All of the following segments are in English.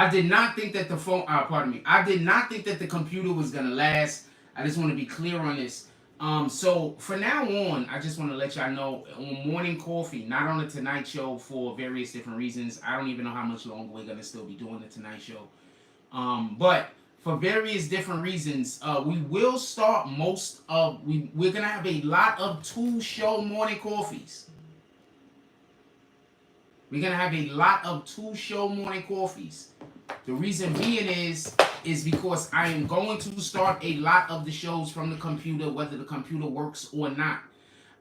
I did not think that the phone, pardon me, I did not think that the computer was going to last. I just want to be clear on this. So for now on, I just want to let y'all know on Morning Coffee, not on the Tonight Show for various different reasons. I don't even know how much longer we're going to still be doing the Tonight Show. But for various different reasons, we will start we're going to have a lot of 2-show Morning Coffees. We're going to have a lot of 2-show Morning Coffees. The reason being is because I am going to start a lot of the shows from the computer, whether the computer works or not.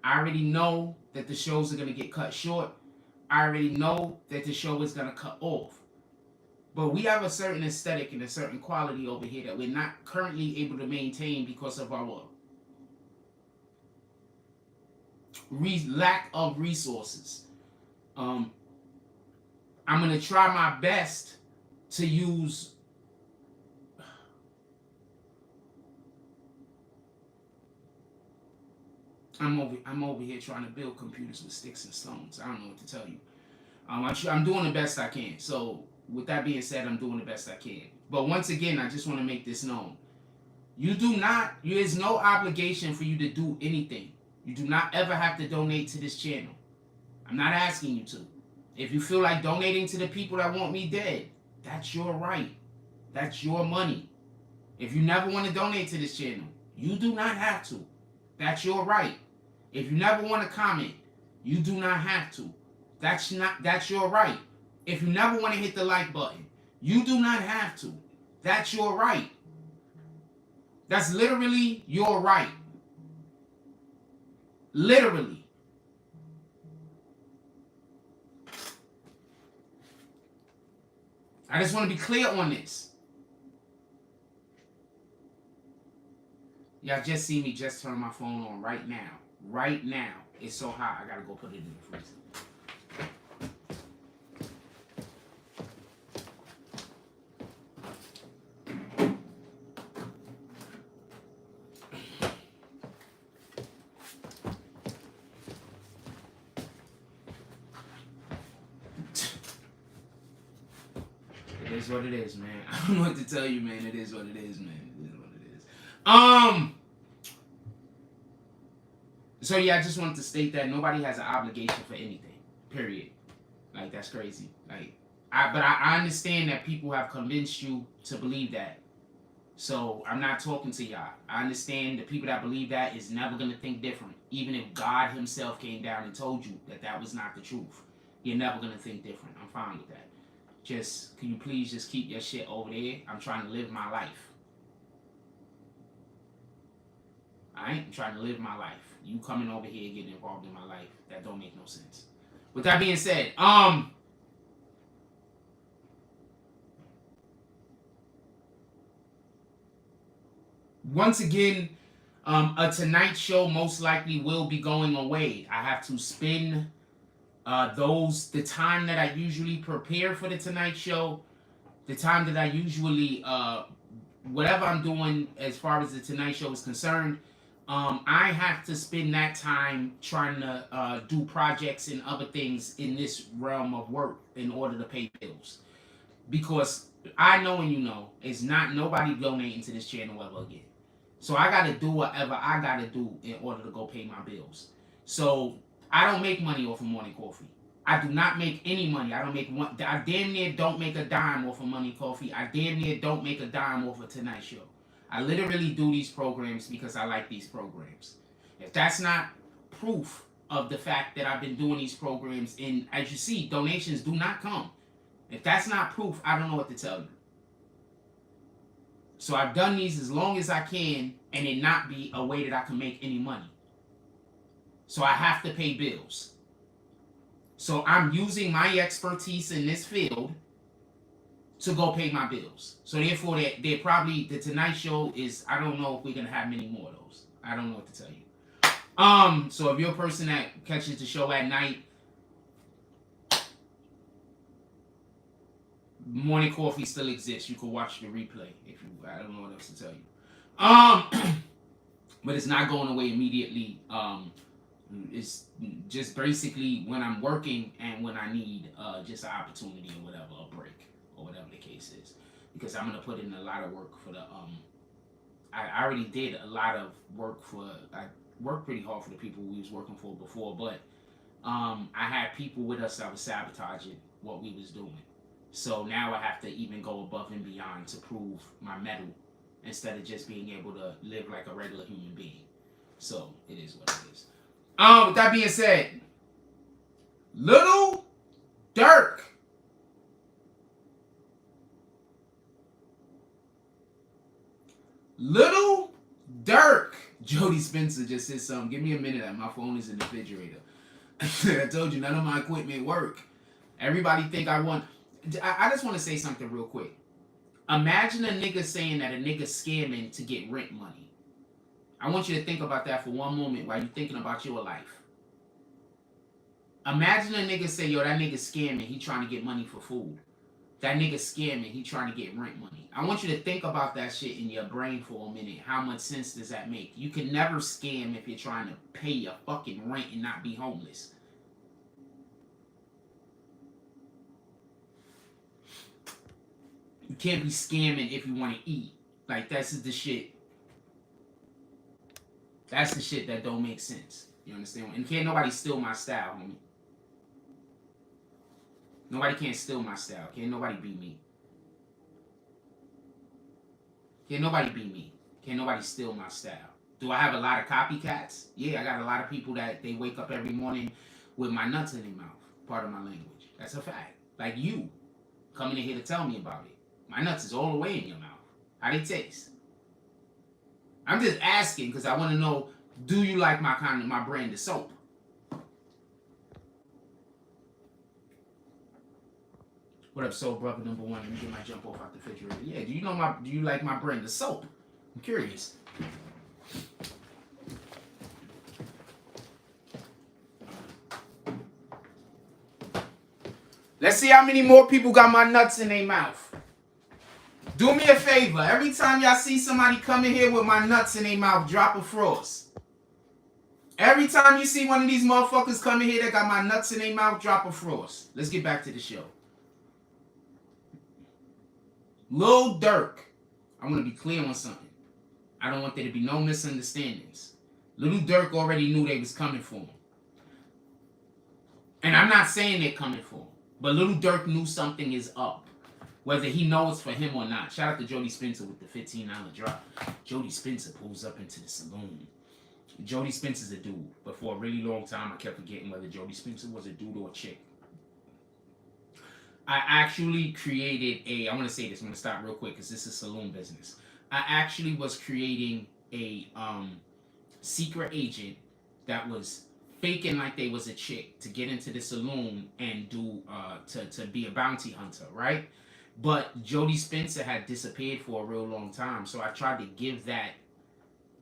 I already know that the shows are going to get cut short. I already know that the show is going to cut off. But we have a certain aesthetic and a certain quality over here that we're not currently able to maintain because of our lack of resources. I'm going to try my best to use I'm over here trying to build computers with sticks and stones. I don't know what to tell you. I'm doing the best I can. So with that being said, I'm doing the best I can. But once again, I just want to make this known. There's no obligation for you to do anything. You do not ever have to donate to this channel. I'm not asking you to. If you feel like donating to the people that want me dead, that's your right. That's your money. If you never want to donate to this channel, you do not have to. That's your right. If you never want to comment, you do not have to. That's your right. If you never want to hit the like button, you do not have to. That's your right. That's literally your right. Literally. I just want to be clear on this. Y'all just see me just turn my phone on right now. Right now. It's so hot, I gotta go put it in the freezer. It is what it is, man. I don't know what to tell you, man. It is what it is, man. It is what it is. So yeah, I just wanted to state that nobody has an obligation for anything. Period. Like, that's crazy. Like, I understand that people have convinced you to believe that. So I'm not talking to y'all. I understand the people that believe that is never gonna think different. Even if God Himself came down and told you that that was not the truth, you're never gonna think different. I'm fine with that. Just, can you please just keep your shit over there? I'm trying to live my life. Alright? I'm trying to live my life. You coming over here getting involved in my life, that don't make no sense. With that being said, once again, a Tonight Show most likely will be going away. I have to spend the time that I usually prepare for the Tonight Show, the time that I usually, whatever I'm doing as far as the Tonight Show is concerned, I have to spend that time trying to do projects and other things in this realm of work in order to pay bills. Because I know and you know, it's not nobody donating to this channel ever again. So I got to do whatever I got to do in order to go pay my bills. So I don't make money off of Morning Coffee. I do not make any money. I damn near don't make a dime off of Morning Coffee. I damn near don't make a dime off of Tonight Show. I literally do these programs because I like these programs. If that's not proof of the fact that I've been doing these programs, and as you see, donations do not come. If that's not proof, I don't know what to tell you. So I've done these as long as I can, and it not be a way that I can make any money. So I have to pay bills. So I'm using my expertise in this field to go pay my bills. So therefore, they're probably, the Tonight Show is, I don't know if we're going to have many more of those. I don't know what to tell you. So if you're a person that catches the show at night, Morning Coffee still exists. You can watch the replay if you, I don't know what else to tell you. But it's not going away immediately. It's just basically when I'm working and when I need just an opportunity or whatever, a break or whatever the case is, because I'm gonna put in a lot of work for the I already did a lot of work for. I worked pretty hard for the people we was working for before, but I had people with us that was sabotaging what we was doing. So now I have to even go above and beyond to prove my mettle instead of just being able to live like a regular human being. So it is what it is. With that being said, Lil Durk. Lil Durk. Jody Spencer just said something. Give me a minute. My phone is in the refrigerator. I told you none of my equipment work. Everybody think I want. I just want to say something real quick. Imagine a nigga saying that a nigga scamming to get rent money. I want you to think about that for one moment while you're thinking about your life. Imagine a nigga say, yo, that nigga scamming, he trying to get money for food. That nigga scamming, he trying to get rent money. I want you to think about that shit in your brain for a minute. How much sense does that make? You can never scam if you're trying to pay your fucking rent and not be homeless. You can't be scamming if you want to eat. Like, that's the shit. That's the shit that don't make sense. You understand? And can't nobody steal my style, homie. Nobody can't steal my style. Can't nobody beat me. Can't nobody beat me. Can't nobody steal my style. Do I have a lot of copycats? Yeah, I got a lot of people that they wake up every morning with my nuts in their mouth. Part of my language. That's a fact. Like you coming in here to tell me about it. My nuts is all the way in your mouth. How they taste? I'm just asking because I want to know, do you like my brand of soap? What up, soul brother number one? Let me get my jump off out the refrigerator. Yeah, do you like my brand of soap? I'm curious. Let's see how many more people got my nuts in their mouth. Do me a favor. Every time y'all see somebody come in here with my nuts in their mouth, drop a frost. Every time you see one of these motherfuckers come in here that got my nuts in their mouth, drop a frost. Let's get back to the show. Lil Durk. I want to be clear on something. I don't want there to be no misunderstandings. Lil Durk already knew they was coming for him. And I'm not saying they're coming for him. But Lil Durk knew something is up. Whether he knows for him or not. Shout out to Jody Spencer with the $15 drop. Jody Spencer pulls up into the saloon. Jody Spencer's a dude. But for a really long time, I kept forgetting whether Jody Spencer was a dude or a chick. I actually created I want to say this. I'm going to stop real quick because this is saloon business. I actually was creating a secret agent that was faking like they was a chick to get into the saloon and do to be a bounty hunter, right? But Jody Spencer had disappeared for a real long time, so I tried to give that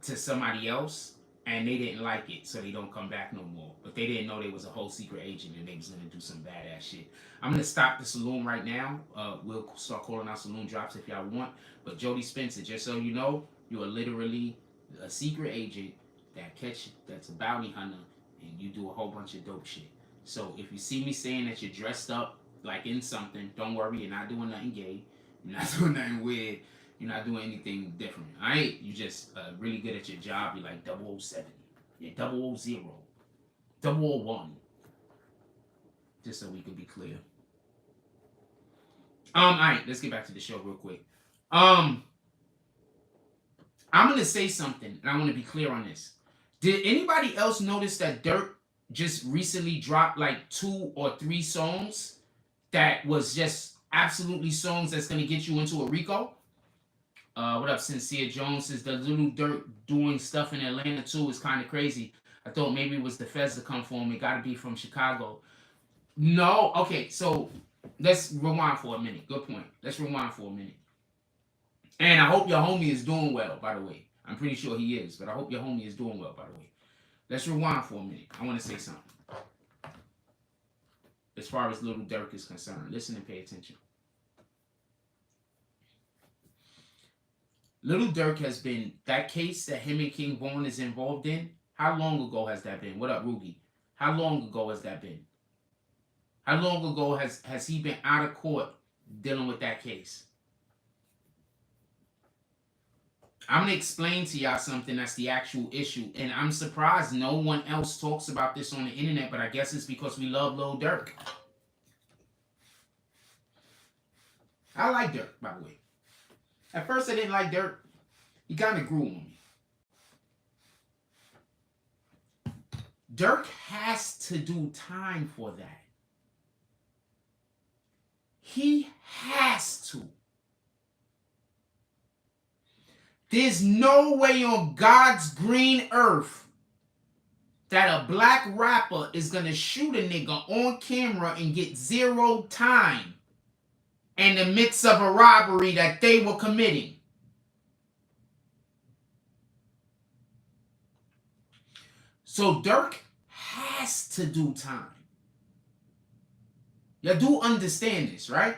to somebody else, and they didn't like it, so they don't come back no more. But they didn't know there was a whole secret agent and they was gonna do some badass shit. I'm gonna stop the saloon right now. We'll start calling out saloon drops if y'all want. But Jody Spencer, just so you know, you are literally a secret agent that's a bounty hunter, and you do a whole bunch of dope shit. So if you see me saying that you're dressed up like in something, don't worry, you're not doing nothing gay, you're not doing nothing weird, you're not doing anything different. Alright? You just really good at your job. You're like 007. You're 000. 001. Just so we can be clear. Alright, let's get back to the show real quick. I'm gonna say something, and I want to be clear on this. Did anybody else notice that Dirk just recently dropped like 2 or 3 songs that was just absolutely songs that's gonna get you into a RICO? What up, Sincere Jones? Says the Lil Durk doing stuff in Atlanta too is kind of crazy. I thought maybe it was the feds to come for him. It got to be from Chicago. No, okay. So let's rewind for a minute. Good point. Let's rewind for a minute. And I hope your homie is doing well, by the way. I'm pretty sure he is, but I hope your homie is doing well, by the way. Let's rewind for a minute. I want to say something. As far as Lil Durk is concerned, listen and pay attention. Lil Durk has been, that case that him and King Vaughn is involved in, how long ago has that been? What up, Rugi? How long ago has that been? How long ago has he been out of court dealing with that case. I'm going to explain to y'all something that's the actual issue. And I'm surprised no one else talks about this on the internet, but I guess it's because we love Lil Durk. I like Dirk, by the way. At first I didn't like Dirk. He kind of grew on me. Dirk has to do time for that. He has to. There's no way on God's green earth that a black rapper is going to shoot a nigga on camera and get 0 time in the midst of a robbery that they were committing. So Dirk has to do time. Y'all do understand this, right?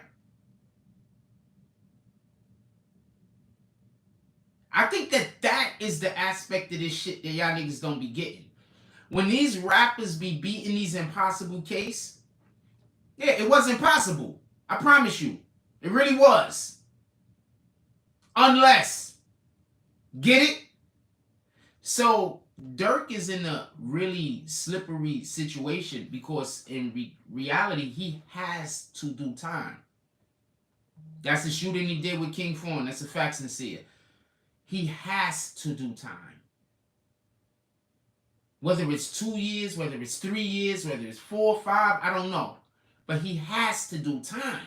I think that is the aspect of this shit that y'all niggas don't be getting. When these rappers be beating these impossible case, yeah, it was impossible. I promise you. It really was. Unless. Get it? So Dirk is in a really slippery situation because in reality, he has to do time. That's the shooting he did with King Fawn. That's a fact, sincere. He has to do time. Whether it's 2 years, whether it's 3 years, whether it's 4 or 5, I don't know. But he has to do time.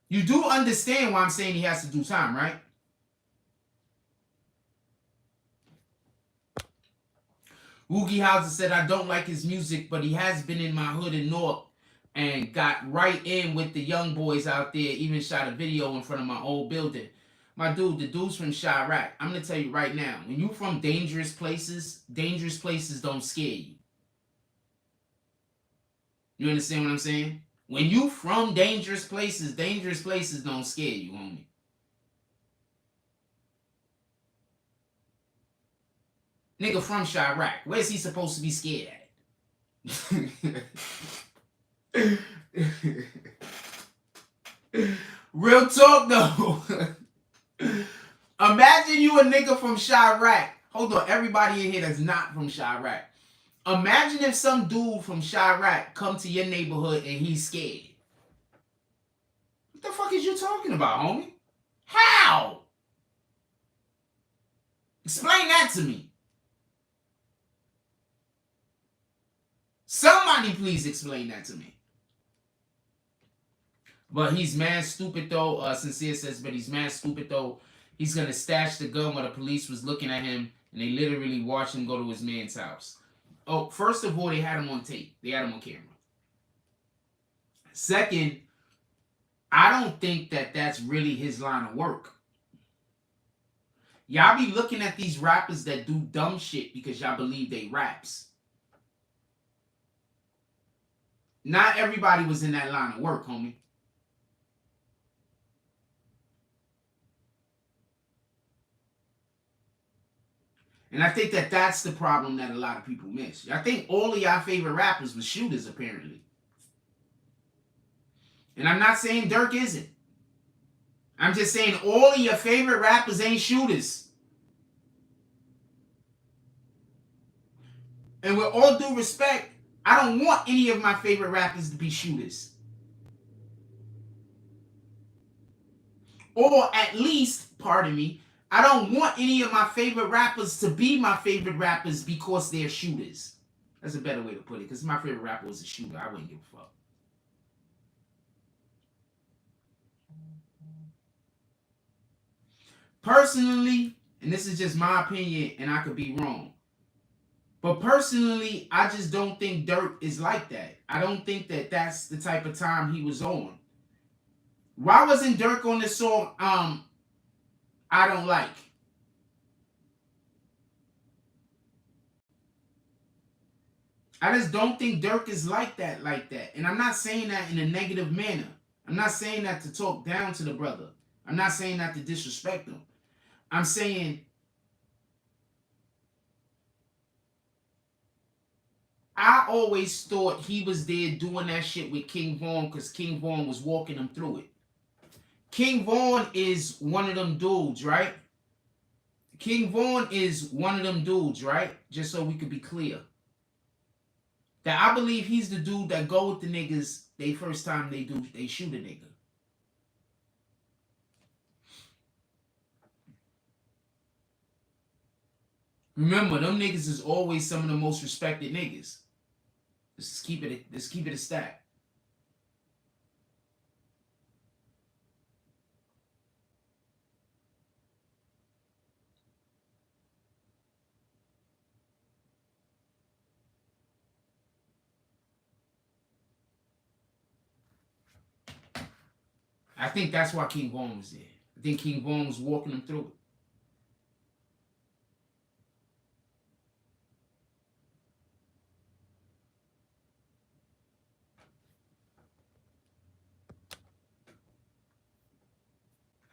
You do understand why I'm saying he has to do time, right? Woogie Hauser said, I don't like his music, but he has been in my hood in North and got right in with the young boys out there, even shot a video in front of my old building. My dude, the dude's from Chirac. I'm going to tell you right now, when you from dangerous places don't scare you. You understand what I'm saying? When you from dangerous places don't scare you, homie. Nigga from Chirac. Where's he supposed to be scared at? Real talk though. Imagine you a nigga from Chirac. Hold on, everybody in here that's not from Chirac. Imagine if some dude from Chirac come to your neighborhood and he's scared. What the fuck is you talking about, homie? How? Explain that to me. Somebody please explain that to me. But he's mad stupid though. Sincere says, but he's mad stupid though. He's going to stash the gun while the police was looking at him and they literally watched him go to his man's house. Oh, first of all, they had him on tape. They had him on camera. Second, I don't think that that's really his line of work. Y'all be looking at these rappers that do dumb shit because y'all believe they raps. Not everybody was in that line of work, homie. And I think that that's the problem that a lot of people miss. I think all of y'all favorite rappers were shooters, apparently. And I'm not saying Dirk isn't. I'm just saying all of your favorite rappers ain't shooters. And with all due respect, I don't want any of my favorite rappers to be shooters. Or at least, pardon me, I don't want any of my favorite rappers to be my favorite rappers because they're shooters. That's a better way to put it. Because my favorite rapper was a shooter. I wouldn't give a fuck. Personally, and this is just my opinion, and I could be wrong. But personally, I just don't think Dirk is like that. I don't think that that's the type of time he was on. Why wasn't Dirk on the song, I Don't Like? I just don't think Dirk is like that. And I'm not saying that in a negative manner. I'm not saying that to talk down to the brother. I'm not saying that to disrespect him. I'm saying I always thought he was there doing that shit with King Von because King Von was walking him through it. King Von is one of them dudes, right? King Von is one of them dudes, right? Just so we could be clear. That I believe he's the dude that go with the niggas they first time they shoot a nigga. Remember, them niggas is always some of the most respected niggas. Let's keep it a stack. I think that's why King Von was there. I think King Von was walking him through it.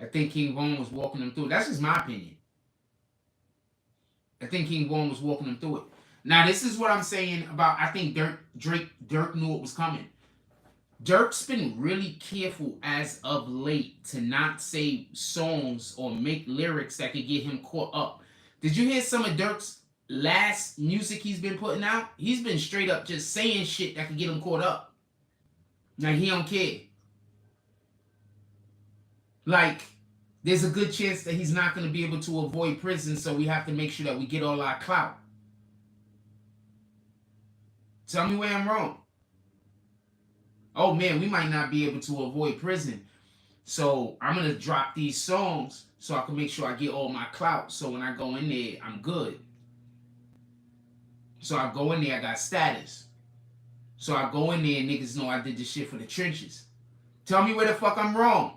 I think King Von was walking him through it. That's just my opinion. I think King Von was walking him through it. Now, this is what I'm saying about, I think Dirk knew it was coming. Dirk's been really careful as of late to not say songs or make lyrics that could get him caught up. Did you hear some of Dirk's last music he's been putting out? He's been straight up just saying shit that could get him caught up. Like, he don't care. Like, there's a good chance that he's not going to be able to avoid prison, so we have to make sure that we get all our clout. Tell me where I'm wrong. Oh man, we might not be able to avoid prison, so I'm going to drop these songs so I can make sure I get all my clout, so when I go in there, I'm good. So I go in there, I got status. So I go in there and niggas know I did this shit for the trenches. Tell me where the fuck I'm wrong.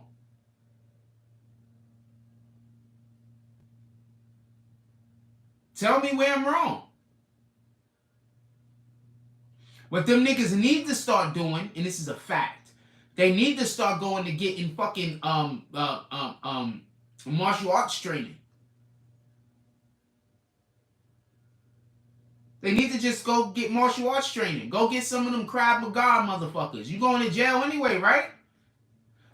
Tell me where I'm wrong. What them niggas need to start doing, and this is a fact, they need to start going to get in fucking martial arts training. They need to just go get martial arts training. Go get some of them Krav Maga motherfuckers. You going to jail anyway, right?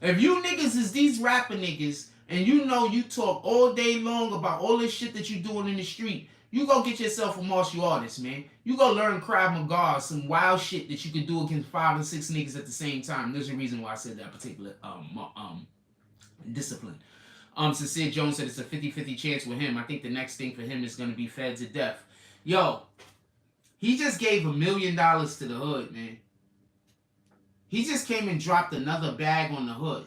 If you niggas is these rapper niggas, and you know you talk all day long about all this shit that you doing in the street, you go get yourself a martial artist, man. You go learn Krav Maga, some wild shit that you can do against 5 and 6 niggas at the same time. There's a reason why I said that particular discipline. Sincere Jones said it's a 50-50 chance with him. I think the next thing for him is going to be fed to death. Yo, he just gave $1 million to the hood, man. He just came and dropped another bag on the hood.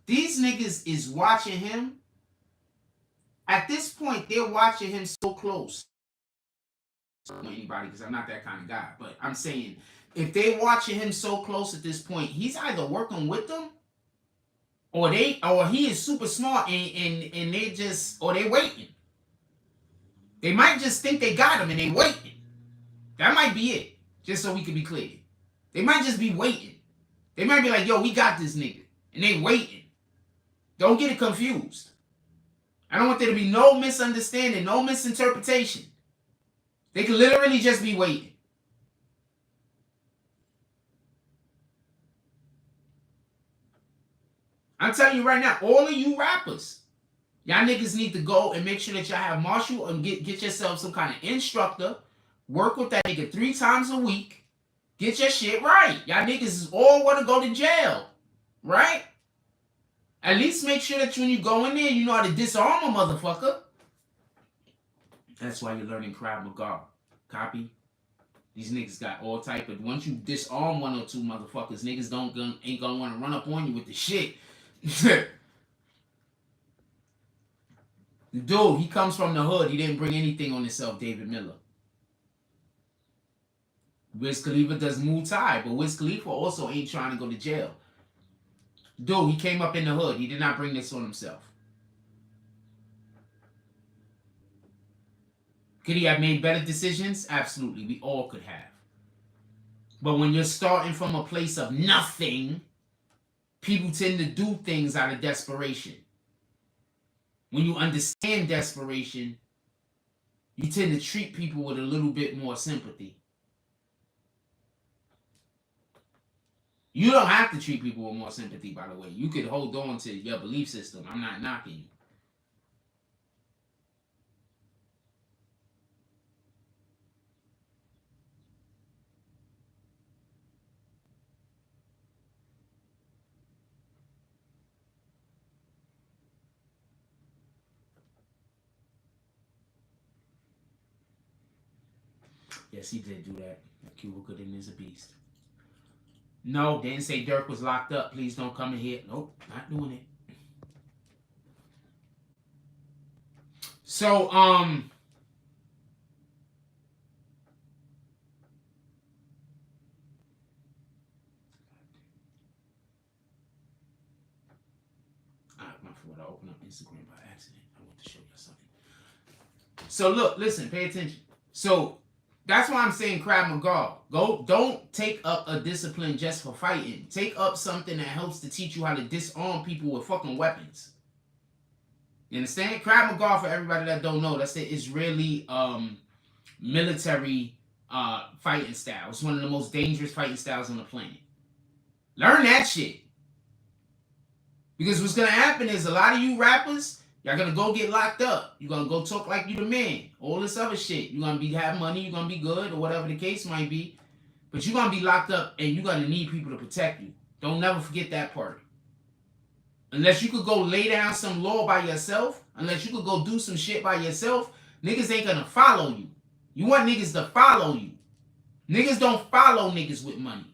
These niggas is watching him. At this point, they're watching him so close. Anybody, because I'm not that kind of guy. But I'm saying, if they're watching him so close at this point, he's either working with them, or he is super smart and they just, or they waiting. They might just think they got him and they waiting. That might be it. Just so we can be clear. They might just be waiting. They might be like, yo, we got this nigga. And they waiting. Don't get it confused. I don't want there to be no misunderstanding, no misinterpretation. They could literally just be waiting. I'm telling you right now, all of you rappers, y'all niggas need to go and make sure that y'all have martial and get yourself some kind of instructor. Work with that nigga 3 times a week. Get your shit right. Y'all niggas is all want to go to jail. Right? At least make sure that when you go in there, you know how to disarm a motherfucker. That's why you're learning Krav Maga. Copy? These niggas got all type of... Once you disarm 1 or 2 motherfuckers, niggas ain't gonna want to run up on you with the shit. The dude, he comes from the hood. He didn't bring anything on himself, David Miller. Wiz Khalifa does Muay Thai, but Wiz Khalifa also ain't trying to go to jail. Dude, he came up in the hood. He did not bring this on himself. Could he have made better decisions? Absolutely. We all could have. But when you're starting from a place of nothing, people tend to do things out of desperation. When you understand desperation, you tend to treat people with a little bit more sympathy. You don't have to treat people with more sympathy, by the way. You could hold on to your belief system. I'm not knocking you. Yes, he did do that. Cuba Gooding is a beast. No, didn't say Dirk was locked up. Please don't come in here. Nope, not doing it. So, my fault. I opened up Instagram by accident. I want to show you something. So look, listen, pay attention. So that's why I'm saying Krav Maga. Don't take up a discipline just for fighting. Take up something that helps to teach you how to disarm people with fucking weapons. You understand? Krav Maga, for everybody that don't know, that's the Israeli military fighting style. It's one of the most dangerous fighting styles on the planet. Learn that shit. Because what's gonna happen is a lot of you rappers, y'all gonna go get locked up. You're gonna go talk like you the man. All this other shit. You're gonna have money, you're gonna be good, or whatever the case might be. But you're gonna be locked up and you're gonna need people to protect you. Don't never forget that part. Unless you could go lay down some law by yourself, unless you could go do some shit by yourself, niggas ain't gonna follow you. You want niggas to follow you. Niggas don't follow niggas with money.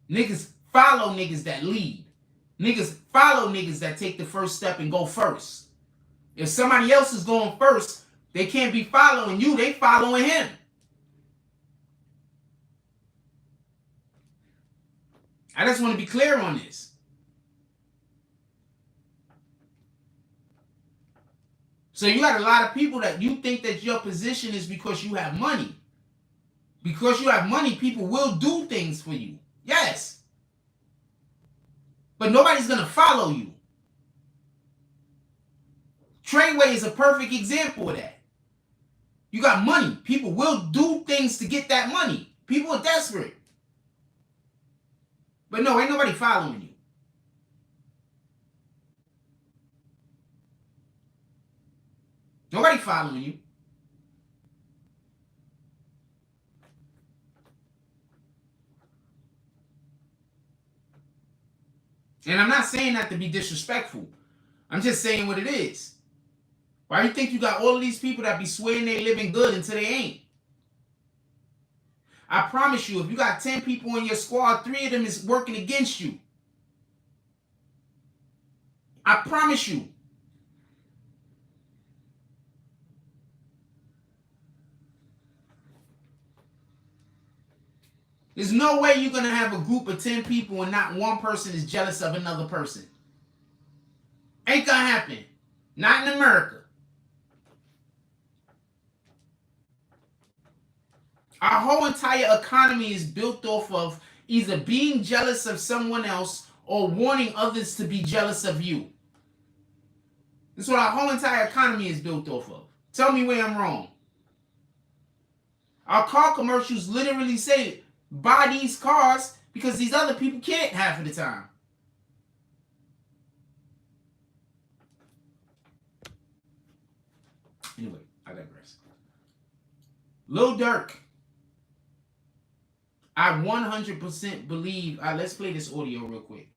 Niggas follow niggas that lead. Niggas follow niggas that take the first step and go first. If somebody else is going first, they can't be following you, they following him. I just want to be clear on this. So you got a lot of people that you think that your position is because you have money. Because you have money, people will do things for you. Yes. But nobody's going to follow you. Treyway is a perfect example of that. You got money. People will do things to get that money. People are desperate. But no, ain't nobody following you. Nobody following you. And I'm not saying that to be disrespectful. I'm just saying what it is. Why do you think you got all of these people that be swearing they living good until they ain't? I promise you, if you got 10 people in your squad, 3 of them is working against you. I promise you. There's no way you're going to have a group of 10 people and not one person is jealous of another person. Ain't going to happen. Not in America. Our whole entire economy is built off of either being jealous of someone else or wanting others to be jealous of you. That's what our whole entire economy is built off of. Tell me where I'm wrong. Our car commercials literally say, buy these cars because these other people can't half of the time. Anyway, I digress. Lil Durk. I 100% believe... let's play this audio real quick.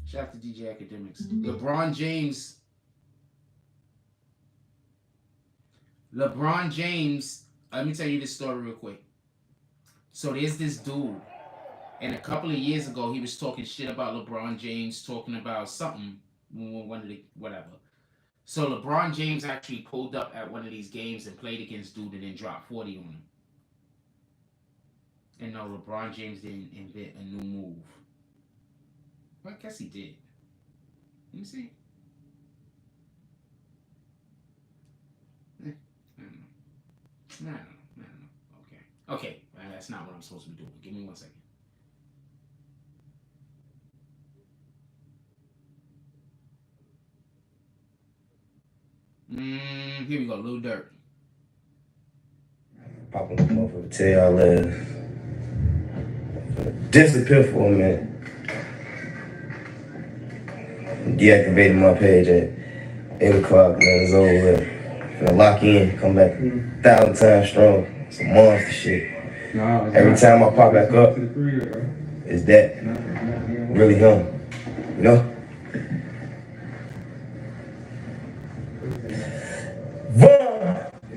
Shout out to DJ Academics. LeBron James, let me tell you this story real quick. So there's this dude, and a couple of years ago, he was talking shit about LeBron James, talking about something, one of the, whatever. So LeBron James actually pulled up at one of these games and played against dude and then dropped 40 on him. And no, LeBron James didn't invent a new move. Well, I guess he did. Let me see. I don't know. Okay. That's not what I'm supposed to be doing. Give me 1 second. Here we go, Lil Durk. Pop on the motherfucker, tell y'all later. Disappear for a minute. Deactivated my page at 8 o'clock, man. It's over with. Finna lock in, come back 1,000 times strong. Some monster shit. Every time I pop back up, it's that. Really young. You know?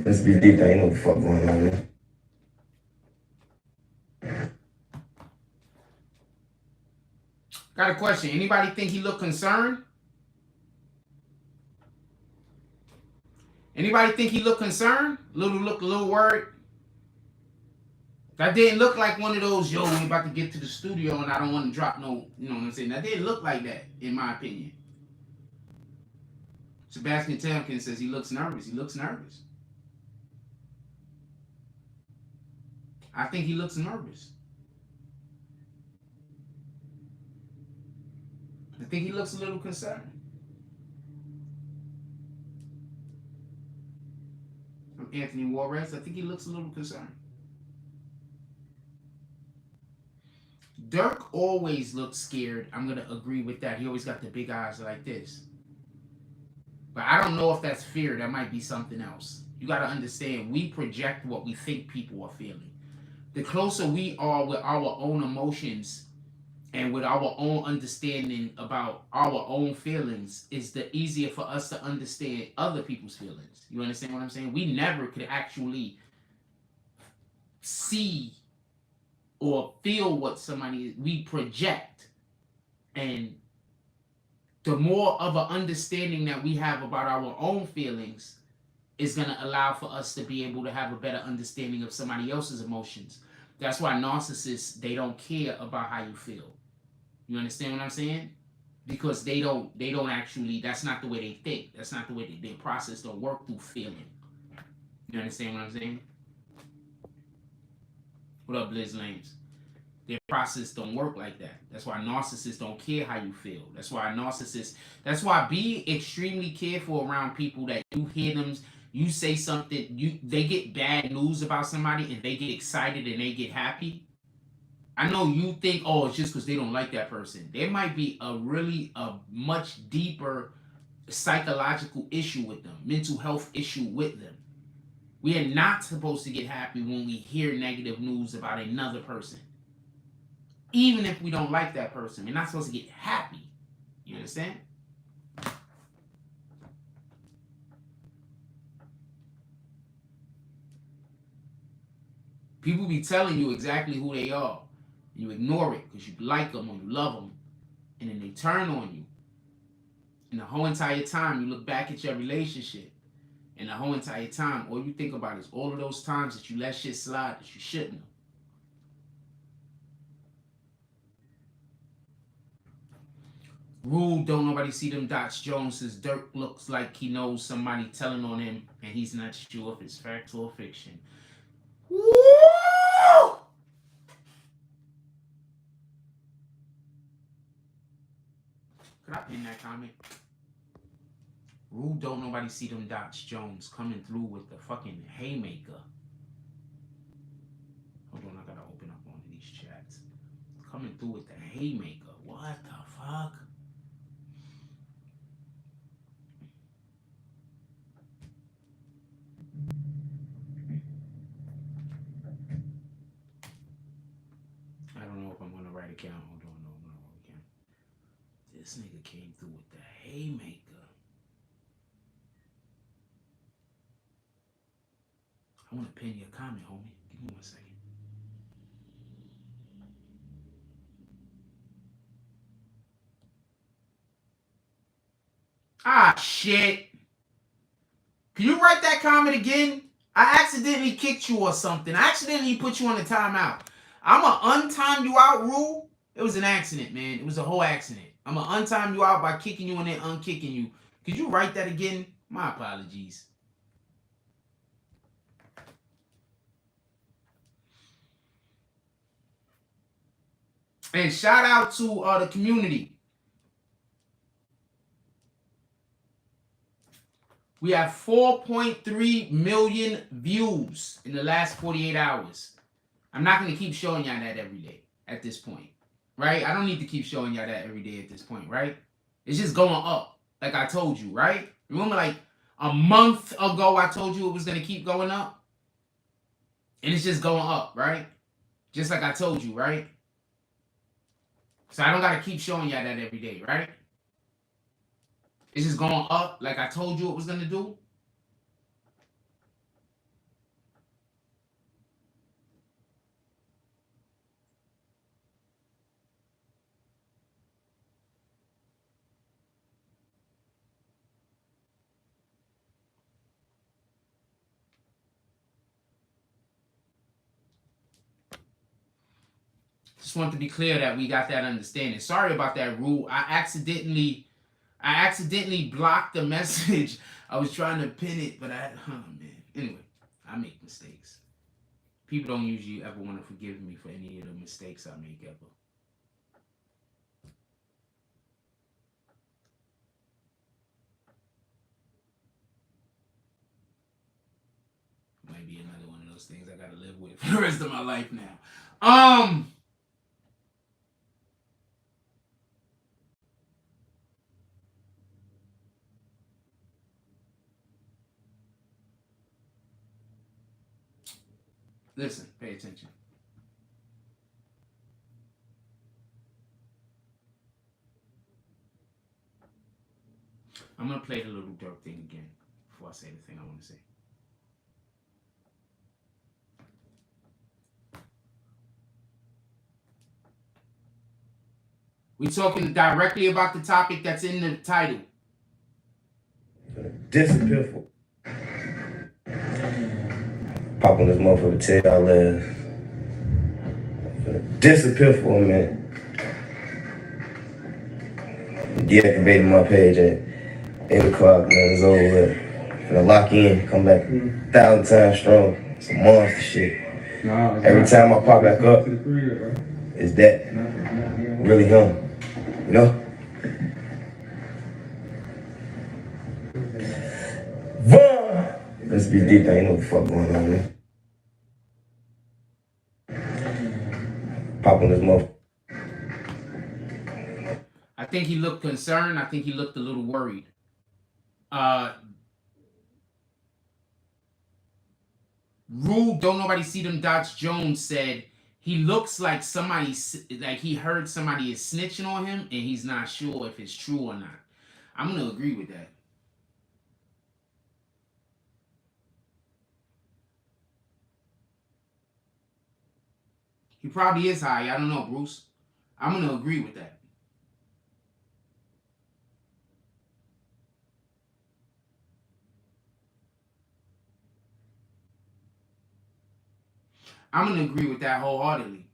Let's be deep, I ain't know what the fuck going on, man. Got a question. Anybody think he look concerned? Anybody think he look concerned? A little worried? That didn't look like one of those, yo, we about to get to the studio and I don't want to drop no, you know what I'm saying? That didn't look like that, in my opinion. Sebastian Tompkins says he looks nervous. He looks nervous. I think he looks nervous. I think he looks a little concerned. From Anthony Juarez, I think he looks a little concerned. Dirk always looks scared. I'm going to agree with that. He always got the big eyes like this. But I don't know if that's fear. That might be something else. You got to understand, we project what we think people are feeling. The closer we are with our own emotions and with our own understanding about our own feelings, is the easier for us to understand other people's feelings. You understand what I'm saying? We never could actually see or feel what somebody is. We project. And the more of an understanding that we have about our own feelings is going to allow for us to be able to have a better understanding of somebody else's emotions. That's why narcissists, they don't care about how you feel. You understand what I'm saying? Because they don't actually, that's not the way they think. That's not the way their process don't work through feeling. You understand what I'm saying? What up, Liz Lames? Their process don't work like that. That's why narcissists don't care how you feel. That's why be extremely careful around people that you hear them, you say something, they get bad news about somebody and they get excited and they get happy. I know you think, oh, it's just because they don't like that person. There might be a much deeper psychological issue with them, mental health issue with them. We are not supposed to get happy when we hear negative news about another person. Even if we don't like that person, we're not supposed to get happy. You understand? People be telling you exactly who they are. You ignore it because you like them or you love them. And then they turn on you. And the whole entire time you look back at your relationship. And the whole entire time, all you think about is all of those times that you let shit slide that you shouldn't have. Rule, don't nobody see them dots. Jones says Dirk looks like he knows somebody telling on him and he's not sure if it's fact or fiction. Woo! Could I pin that comment? Rule, don't nobody see them dots. Jones coming through with the fucking haymaker. Hold on, I gotta open up one of these chats. Coming through with the haymaker. What the fuck? I don't know if I'm on the right account. Hold on, no, I'm on the wrong account. This nigga came through with the haymaker. I want to pin your comment, homie. Give me 1 second. Ah, shit. Can you write that comment again? I accidentally kicked you or something. I accidentally put you on the timeout. I'm going to untime you out, Rule. It was an accident, man. It was a whole accident. I'm going to untime you out by kicking you and then unkicking you. Could you write that again? My apologies. And shout out to the community. We have 4.3 million views in the last 48 hours. I'm not going to keep showing y'all that every day at this point, right? I don't need to keep showing y'all that every day at this point, right? It's just going up, like I told you, right? Remember, like a month ago, I told you it was going to keep going up? And it's just going up, right? Just like I told you, right? So I don't got to keep showing y'all that every day, right? It's just going up like I told you it was going to do. Just want to be clear that we got that understanding. Sorry about that, Rule. I accidentally blocked the message. I was trying to pin it, but oh man. Anyway, I make mistakes. People don't usually ever want to forgive me for any of the mistakes I make ever. Might be another one of those things I gotta live with for the rest of my life now. Listen, pay attention. I'm gonna play the Lil Durk thing again before I say the thing I want to say. We're talking directly about the topic that's in the title. Disappear for. Pop on this motherfucker, tell y'all ass. Disappear for a minute. Deactivated my page at 8 o'clock, man. It's over with. Finna lock in, come back 1,000 times strong. Some monster shit. Every time I pop back up, it's that. Really him. You know? Vaughn! Let's be deep, I ain't know what the fuck going on, man. Pop on this motherfucker. I think he looked concerned. I think he looked a little worried. Rue, don't nobody see them dots. Jones said he looks like somebody, like he heard somebody is snitching on him, and he's not sure if it's true or not. I'm gonna agree with that. He probably is high. I don't know, Bruce. I'm gonna agree with that. I'm gonna agree with that wholeheartedly.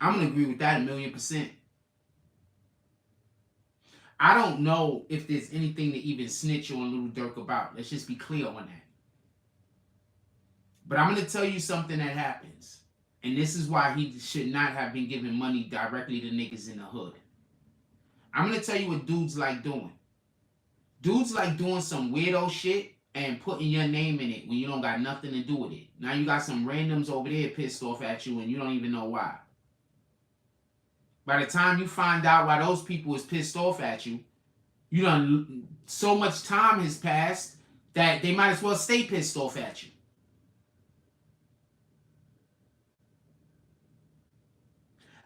I'm gonna agree with that 1,000,000%. I don't know if there's anything to even snitch on Lil Durk about. Let's just be clear on that. But I'm gonna tell you something that happens, and this is why he should not have been giving money directly to niggas in the hood. I'm gonna tell you what dudes like doing. Dudes like doing some weirdo shit and putting your name in it when you don't got nothing to do with it. Now you got some randoms over there pissed off at you and you don't even know why. By the time you find out why those people is pissed off at you, you done so much time has passed that they might as well stay pissed off at you.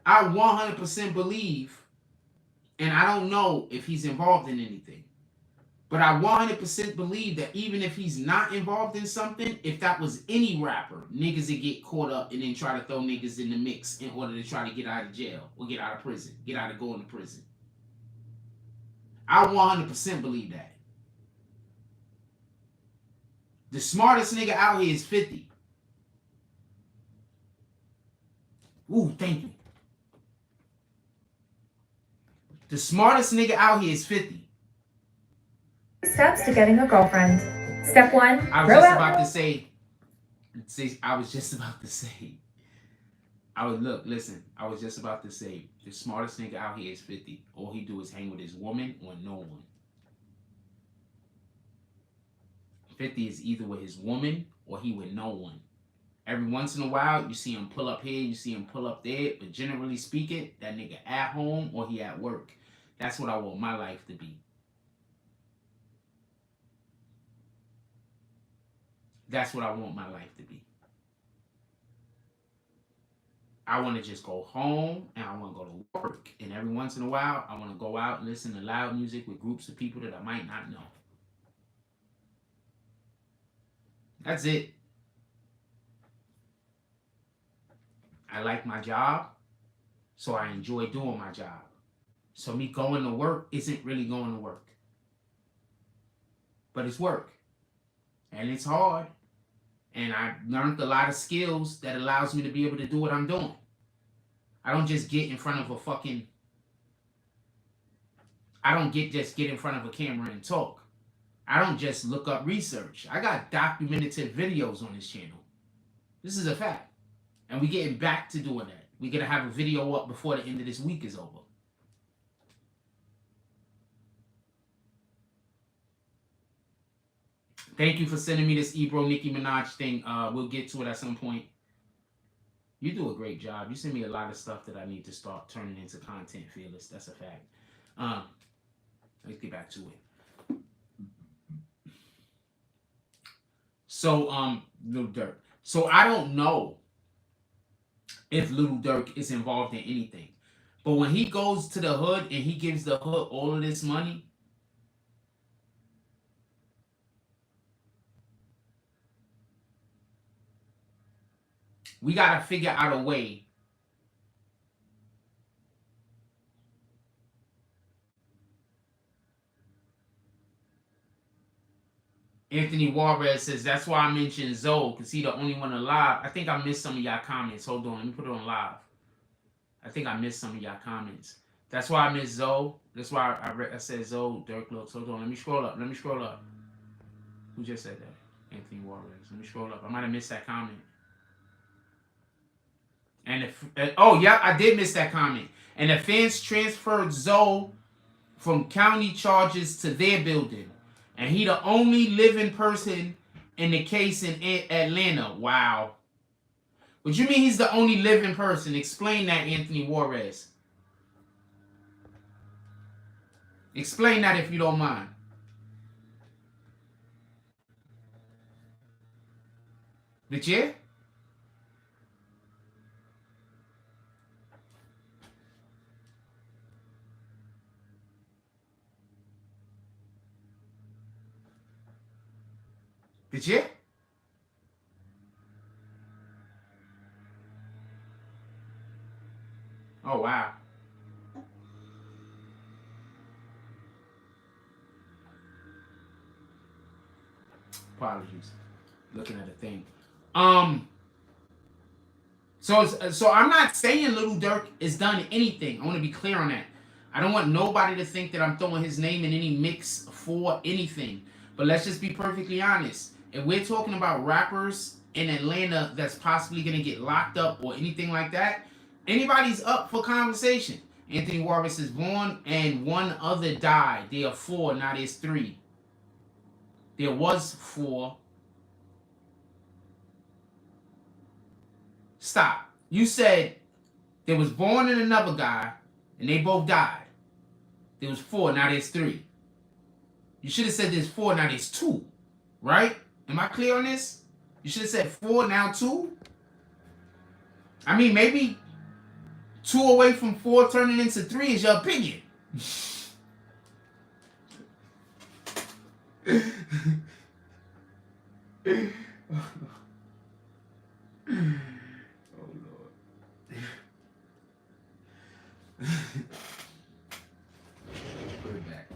I 100% believe, and I don't know if he's involved in anything, but I 100% believe that even if he's not involved in something, if that was any rapper, niggas would get caught up and then try to throw niggas in the mix in order to try to get out of jail or get out of prison, get out of going to prison. I 100% believe that. The smartest nigga out here is 50. Ooh, thank you. The smartest nigga out here is 50. Steps to getting a girlfriend. Step 1, I was just about to say, I was just about to say, the smartest nigga out here is 50. All he do is hang with his woman or no one. 50 is either with his woman or he with no one. Every once in a while, you see him pull up here, you see him pull up there, but generally speaking, that nigga at home or he at work. That's what I want my life to be. That's what I want my life to be. I want to just go home and I want to go to work. And every once in a while, I want to go out and listen to loud music with groups of people that I might not know. That's it. I like my job, so I enjoy doing my job. So me going to work isn't really going to work. But it's work. And it's hard. And I learned a lot of skills that allows me to be able to do what I'm doing. I don't just get in front of a fucking... I don't just get in front of a camera and talk. I don't just look up research. I got documentative videos on this channel. This is a fact. And we're getting back to doing that. We're going to have a video up before the end of this week is over. Thank you for sending me this Ebro Nicki Minaj thing. We'll get to it at some point. You do a great job. You send me a lot of stuff that I need to start turning into content, Fearless. That's a fact. Let's get back to it. So, Lil Durk. So I don't know if Lil Durk is involved in anything. But when he goes to the hood and he gives the hood all of this money, we got to figure out a way Anthony Juarez says, that's why I mentioned Zoe, because he the only one alive. I think I missed some of y'all comments. Hold on, let me put it on live. I think I missed some of y'all comments. That's why I missed Zoe. That's why I said Zoe, Dirk looks. Hold on, let me scroll up. Who just said that? Anthony Juarez. Let me scroll up. I might have missed that comment. And oh, yeah, I did miss that comment. And the fans transferred Zoe from county charges to their building. And he the only living person in the case in Atlanta. Wow. What you mean he's the only living person? Explain that, Anthony Juarez. Explain that if you don't mind. Did you? Did you? Oh, wow. Apologies. Looking at the thing. So I'm not saying Lil Durk has done anything. I want to be clear on that. I don't want nobody to think that I'm throwing his name in any mix for anything. But let's just be perfectly honest. If we're talking about rappers in Atlanta that's possibly going to get locked up or anything like that, anybody's up for conversation. Anthony Juarez is born and one other died. There are 4, now there's 3. There was 4. Stop. You said there was born and another guy, and they both died. There was 4, now there's 3. You should have said there's 4, now there's 2. Right? Am I clear on this? You should have said 4, now 2. I mean, maybe 2 away from 4 turning into 3 is your opinion. Oh, Lord. Put it back.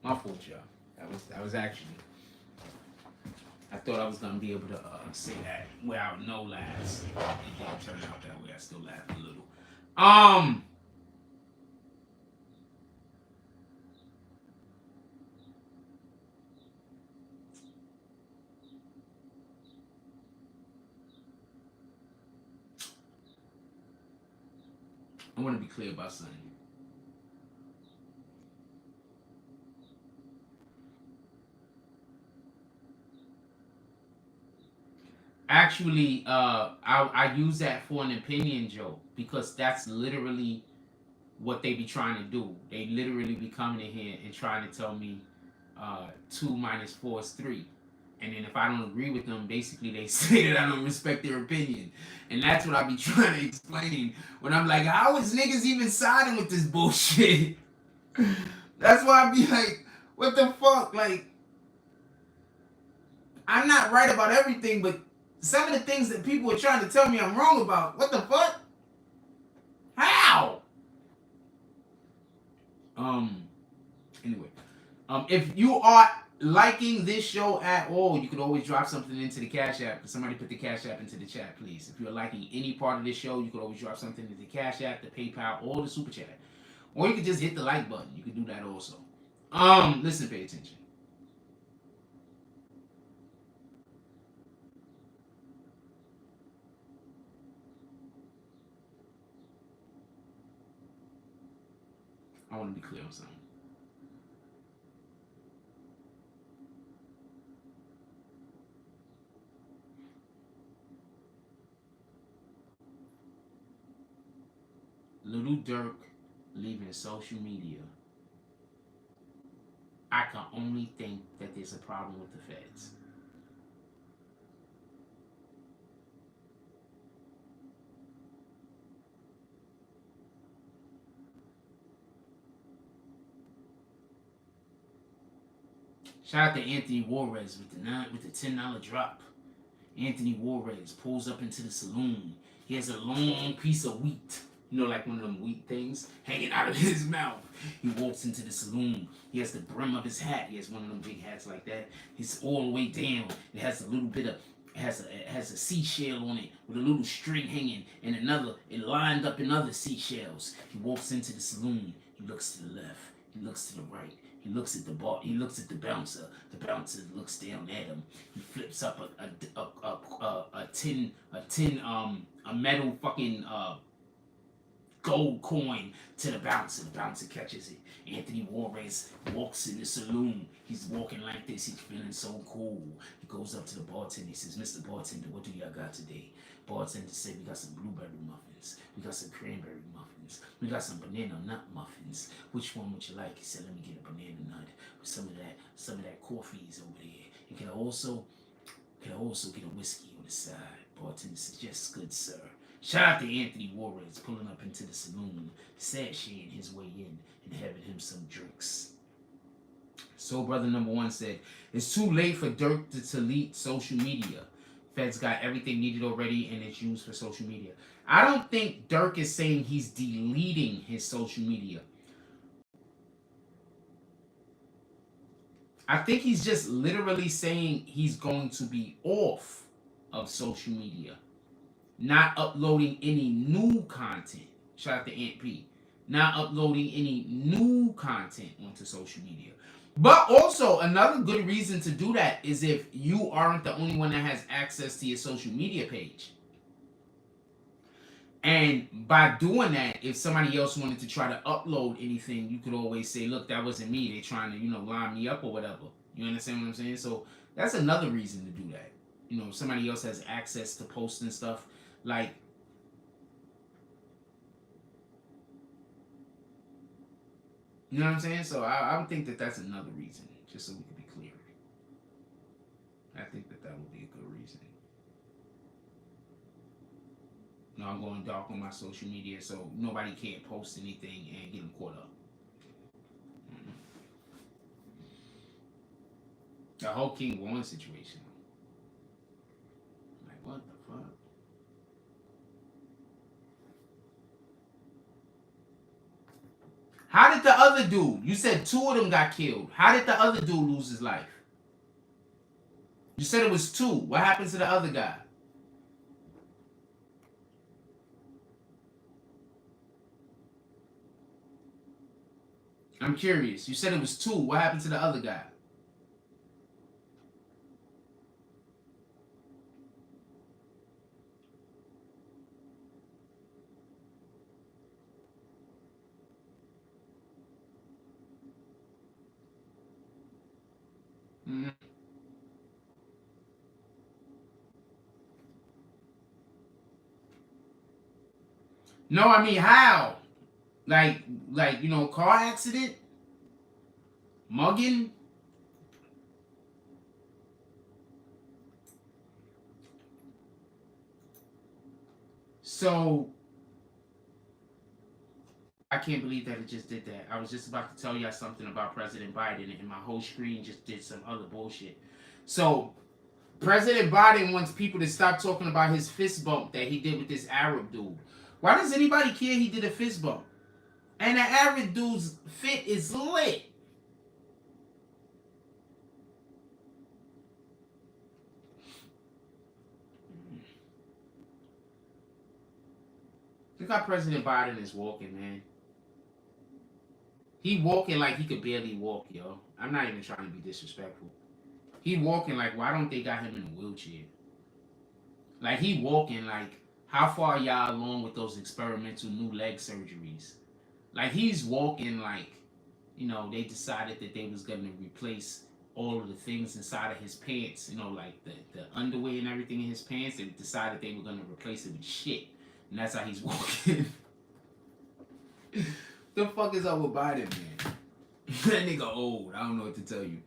My fault, y'all. That was actually. I thought I was gonna be able to say that without no laughs. It didn't turn out that way. I still laughed a little. I want to be clear about something. Actually, I use that for an opinion joke because that's literally what they be trying to do. They literally be coming in here and trying to tell me 2 minus 4 is 3. And then if I don't agree with them, basically they say that I don't respect their opinion. And that's what I be trying to explain when I'm like, how is niggas even siding with this bullshit? That's why I be like, what the fuck? Like, I'm not right about everything, but some of the things that people are trying to tell me I'm wrong about, what the fuck? How? Anyway, if you are liking this show at all, you could always drop something into the Cash App. Somebody put the Cash App into the chat, please. If you're liking any part of this show, you could always drop something into the Cash App, the PayPal, or the Super Chat. Or you could just hit the like button. You could do that also. Listen, pay attention. I want to be clear on something. Lil Durk leaving social media, I can only think that there's a problem with the feds. Shout out to Anthony Juarez with the $10 drop. Anthony Juarez pulls up into the saloon. He has a long piece of wheat, you know, like one of them wheat things hanging out of his mouth. He walks into the saloon. He has the brim of his hat. He has one of them big hats like that. He's all the way down. It has a little bit of it has a seashell on it with a little string hanging and it lined up in other seashells. He walks into the saloon. He looks to the left. He looks to the right. He looks at the bar. He looks at the bouncer. The bouncer looks down at him. He flips up a metal fucking gold coin to the bouncer. The bouncer catches it. Anthony Juarez walks in the saloon. He's walking like this. He's feeling so cool. He goes up to the bartender. He says, "Mr. Bartender, what do y'all got today?" Bartender said, "We got some blueberry muffins. We got some cranberry muffins. We got some banana nut muffins. Which one would you like?" He said, "Let me get a banana nut with some of that coffee's over there. You can also get a whiskey on the side." Bartender says, "Yes, good sir." Shout out to Anthony Juarez pulling up into the saloon, sashaying his way in and having him some drinks. So brother number one said, "It's too late for Dirk to delete social media. Feds got everything needed already and it's used for social media." I don't think Dirk is saying he's deleting his social media. I think he's just literally saying he's going to be off of social media. Not uploading any new content. Shout out to Aunt P. Not uploading any new content onto social media. But also, another good reason to do that is if you aren't the only one that has access to your social media page. And by doing that, if somebody else wanted to try to upload anything, you could always say, "Look, that wasn't me. They're trying to, line me up or whatever." You understand what I'm saying? So that's another reason to do that. If somebody else has access to posting stuff, like, you know what I'm saying? So I think that that's another reason, just so we can be clear. I think that would be a good reason. I'm going dark on my social media so nobody can't post anything and get them caught up. The whole King Warren situation. Like, what the fuck? How did the other dude? You said 2 of them got killed. How did the other dude lose his life? You said it was 2. What happened to the other guy? I'm curious. You said it was 2. What happened to the other guy? No, I mean how? Like you know, car accident, mugging. So I can't believe that it just did that. I was just about to tell y'all something about President Biden, and my whole screen just did some other bullshit. So President Biden wants people to stop talking about his fist bump that he did with this Arab dude. Why does anybody care he did a fist bump? And the Arab dude's fit is lit. Look how President Biden is walking, man. He walking like he could barely walk, yo. I'm not even trying to be disrespectful. He walking like, why don't they got him in a wheelchair? Like, he walking like, how far y'all along with those experimental new leg surgeries? Like, he's walking like, you know, they decided that they was going to replace all of the things inside of his pants, you know, like the underwear and everything in his pants. They decided they were going to replace it with shit. And that's how he's walking. The fuck is up with Biden, man? That nigga old. I don't know what to tell you.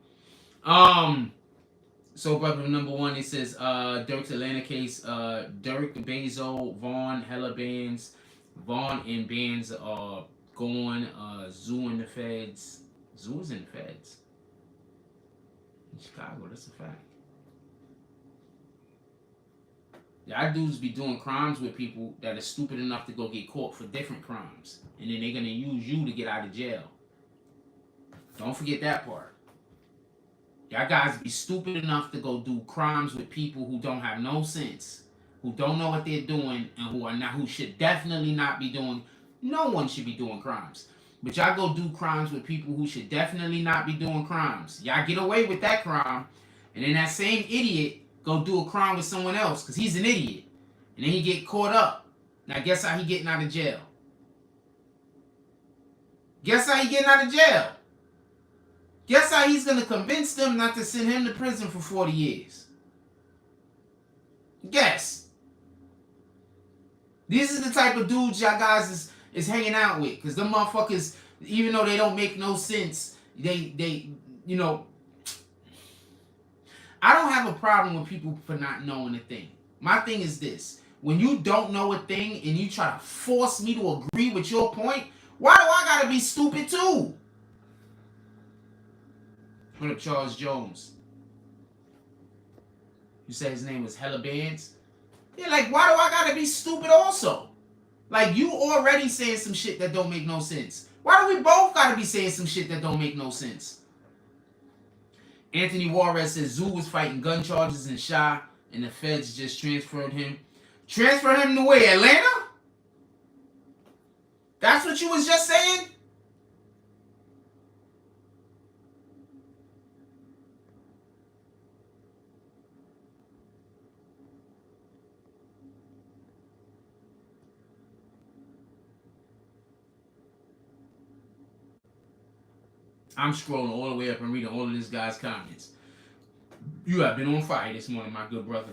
So brother number one, it says Dirk's Atlanta case, Dirk, Bezo, Vaughn, hella bands. Vaughn and bands are going, Zoo in the feds. Zoo is in the feds. In Chicago, that's a fact. Y'all dudes be doing crimes with people that are stupid enough to go get caught for different crimes. And then they're gonna use you to get out of jail. Don't forget that part. Y'all guys be stupid enough to go do crimes with people who don't have no sense, who don't know what they're doing, and who should definitely not be doing. No one should be doing crimes. But y'all go do crimes with people who should definitely not be doing crimes. Y'all get away with that crime, and then that same idiot go do a crime with someone else because he's an idiot. And then he get caught up. Now guess how he getting out of jail? Guess how he getting out of jail? Guess how he's going to convince them not to send him to prison for 40 years? Guess. These are the type of dudes y'all guys is hanging out with. Because them motherfuckers, even though they don't make no sense, they you know, I don't have a problem with people for not knowing a thing. My thing is this. When you don't know a thing and you try to force me to agree with your point, why do I gotta be stupid too? What up, Charles Jones? You said his name was Hella Bands? Yeah, like, why do I gotta be stupid also? Like, you already saying some shit that don't make no sense. Why do we both gotta be saying some shit that don't make no sense? Anthony Juarez says Zoo was fighting gun charges in Shy, and the feds just transferred him. Transferred him to where? Atlanta? That's what you was just saying? I'm scrolling all the way up and reading all of this guy's comments. You have been on fire this morning, my good brother.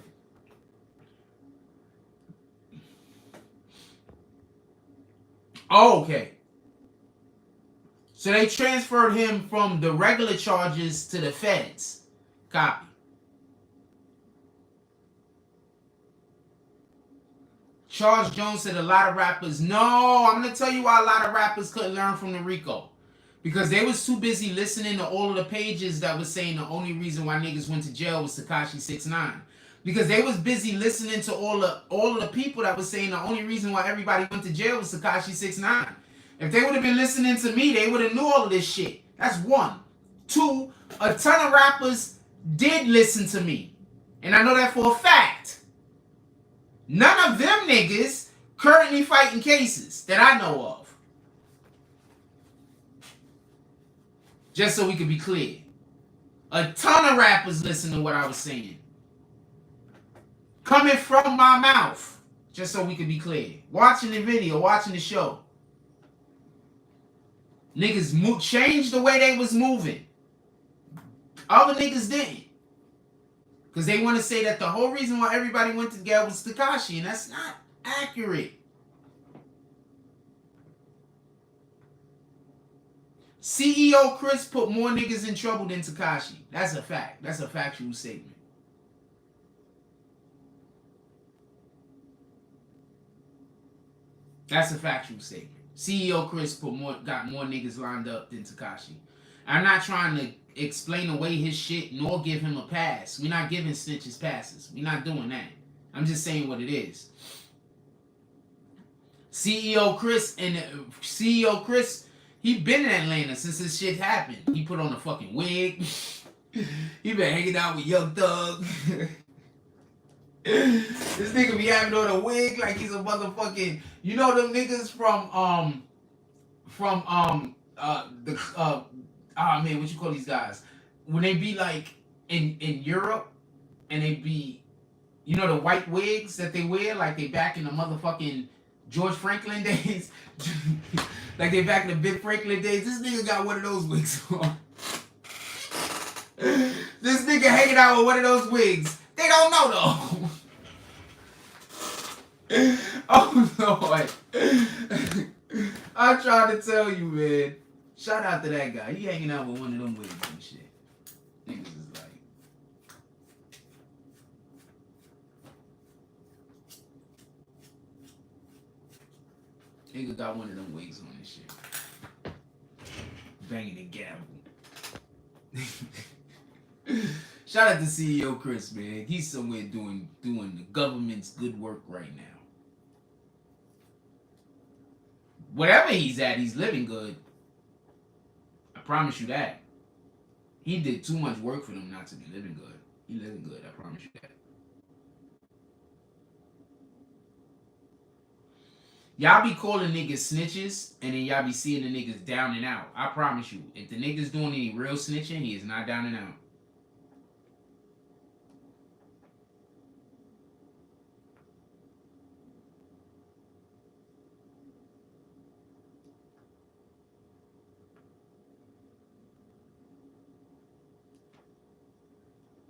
Oh, okay. So they transferred him from the regular charges to the feds. Copy. Charles Jones said a lot of rappers. No, I'm going to tell you why a lot of rappers couldn't learn from the RICO. Because they was too busy listening to all of the pages that was saying the only reason why niggas went to jail was Tekashi 6ix9ine. Because they was busy listening to all of the people that was saying the only reason why everybody went to jail was Tekashi 6ix9ine. If they would have been listening to me, they would have knew all of this shit. That's one. Two, a ton of rappers did listen to me. And I know that for a fact. None of them niggas currently fighting cases that I know of. Just so we can be clear. A ton of rappers listen to what I was saying. Coming from my mouth. Just so we can be clear. Watching the video, watching the show. Niggas changed the way they was moving. Other niggas didn't. Because they want to say that the whole reason why everybody went to jail was Tekashi. And that's not accurate. CEO Chris put more niggas in trouble than Tekashi. That's a fact. That's a factual statement. That's a factual statement. CEO Chris got more niggas lined up than Tekashi. I'm not trying to explain away his shit nor give him a pass. We're not giving snitches passes. We're not doing that. I'm just saying what it is. CEO Chris, he been in Atlanta since this shit happened. He put on a fucking wig. He been hanging out with Young Thug. This nigga be having on a wig like he's a motherfucking, you know them niggas from man, what you call these guys? When they be like in Europe and they be, you know, the white wigs that they wear like they back in the motherfucking George Franklin days. Like they back in the Big Franklin days. This nigga got one of those wigs on. This nigga hanging out with one of those wigs. They don't know though. Oh Lord. I'm trying to tell you, man. Shout out to that guy. He hanging out with one of them wigs and shit. Niggas is like. Nigga got one of them wigs on and shit. Banging the gavel. Shout out to CEO Chris, man. He's somewhere doing the government's good work right now. Whatever he's at, he's living good. I promise you that. He did too much work for them not to be living good. He living good, I promise you that. Y'all be calling niggas snitches, and then y'all be seeing the niggas down and out. I promise you, if the nigga's doing any real snitching, he is not down and out.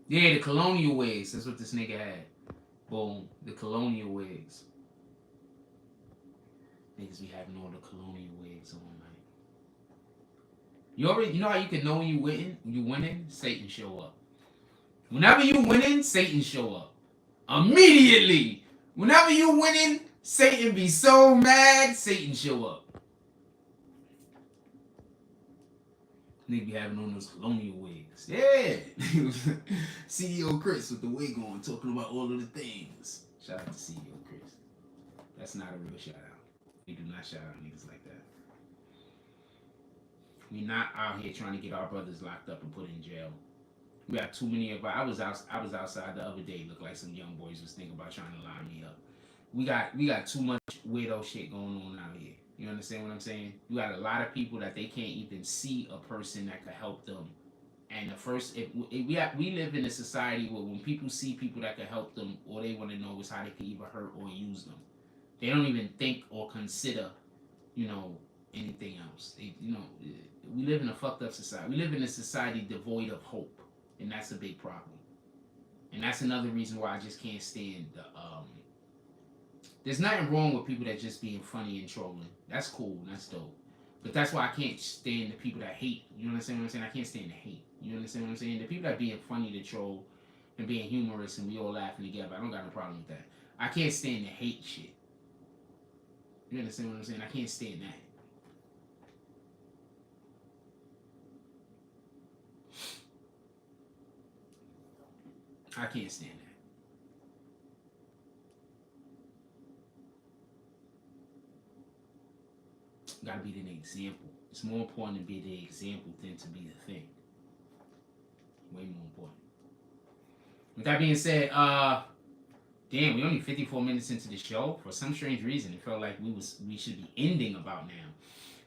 Yeah, the colonial wigs. That's what this nigga had. Boom. The colonial wigs. Niggas be having all the colonial wigs on, man. You know how you can know when you winning? Satan show up. Whenever you winning, Satan show up. Immediately. Whenever you winning, Satan be so mad, Satan show up. Nigga be having on those colonial wigs. Yeah. CEO Chris with the wig on, talking about all of the things. Shout out to CEO Chris. That's not a real shout out. We do not shout out niggas like that. We not out here trying to get our brothers locked up and put in jail. We got too many of our. I was outside the other day. Looked like some young boys was thinking about trying to line me up. We got too much weirdo shit going on out here. You understand what I'm saying? You got a lot of people that they can't even see a person that could help them. And the first, we live in a society where when people see people that could help them, all they want to know is how they can either hurt or use them. They don't even think or consider, anything else. We live in a fucked up society. We live in a society devoid of hope, and that's a big problem. And that's another reason why I just can't stand the. There's nothing wrong with people that just being funny and trolling. That's cool. That's dope. But that's why I can't stand the people that hate. You understand what I'm saying? I can't stand the hate. You understand what I'm saying? The people that being funny to troll and being humorous and we all laughing together, I don't got no problem with that. I can't stand the hate shit. You understand what I'm saying? I can't stand that. I can't stand that. Gotta be an example. It's more important to be the example than to be the thing. Way more important. With that being said, damn, we only 54 minutes into the show. For some strange reason, it felt like we should be ending about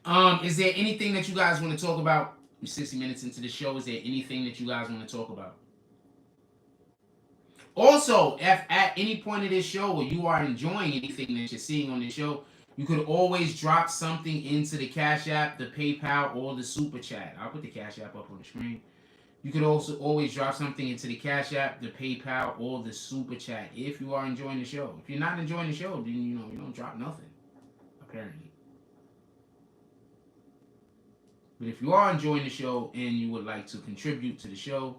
now. Is there anything that you guys want to talk about? We're 60 minutes into the show. Is there anything that you guys want to talk about? Also, if at any point of this show where you are enjoying anything that you're seeing on the show, you could always drop something into the Cash App, the PayPal, or the Super Chat. I'll put the Cash App up on the screen. You could also always drop something into the Cash App, the PayPal, or the Super Chat if you are enjoying the show. If you're not enjoying the show, then you don't drop nothing, apparently. But if you are enjoying the show and you would like to contribute to the show,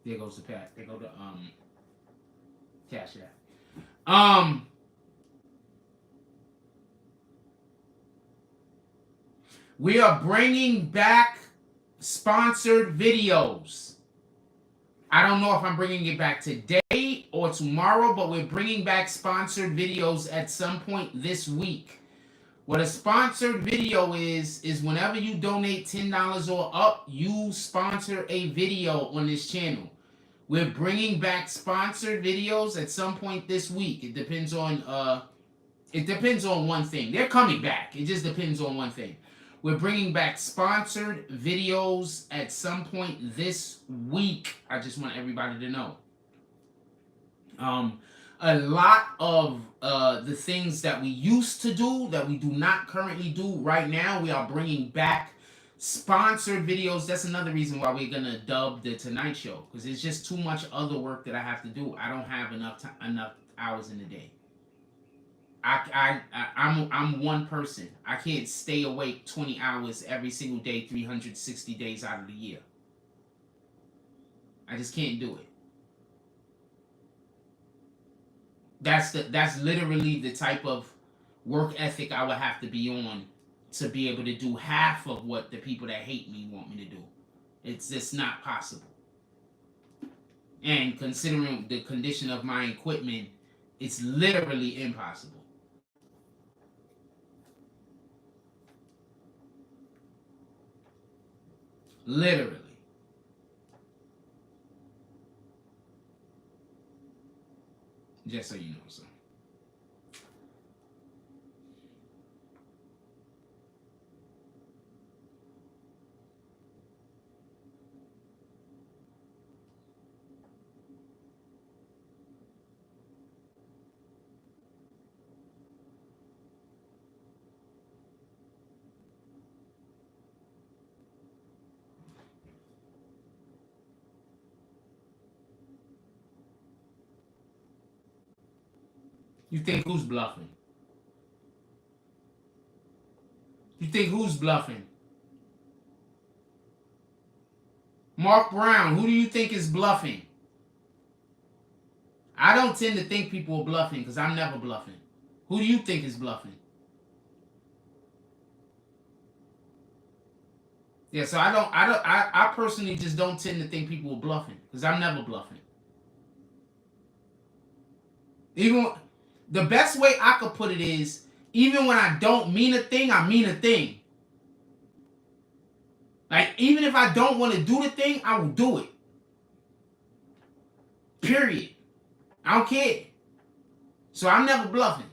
there goes the pat. There go the cash app. We are bringing back sponsored videos. I don't know if I'm bringing it back today or tomorrow, but we're bringing back sponsored videos at some point this week. What a sponsored video is whenever you donate $10 or up, you sponsor a video on this channel. We're bringing back sponsored videos at some point this week. It depends on one thing. They're coming back. It just depends on one thing. We're bringing back sponsored videos at some point this week. I just want everybody to know. A lot of the things that we used to do that we do not currently do right now, we are bringing back sponsored videos. That's another reason why we're gonna dub the Tonight Show, because it's just too much other work that I have to do. I don't have enough hours in the day. I'm one person. I can't stay awake 20 hours every single day, 360 days out of the year. I just can't do it. That's literally the type of work ethic I would have to be on to be able to do half of what the people that hate me want me to do. It's just not possible. And considering the condition of my equipment, it's literally impossible. Literally. Just so you know, so. You think who's bluffing? You think who's bluffing? Mark Brown, who do you think is bluffing? I don't tend to think people are bluffing because I'm never bluffing. Who do you think is bluffing? Yeah, so I personally just don't tend to think people are bluffing because I'm never bluffing. Even the best way I could put it is, even when I don't mean a thing, I mean a thing. Like, even if I don't want to do the thing, I will do it. Period. I don't care. So I'm never bluffing.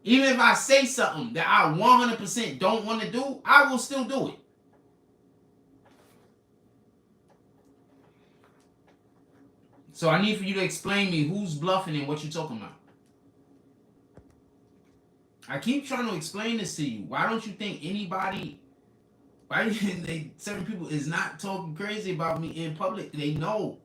Even if I say something that I 100% don't want to do, I will still do it. So I need for you to explain me who's bluffing and what you're talking about. I keep trying to explain this to you. Why don't you think anybody, certain people is not talking crazy about me in public? They know.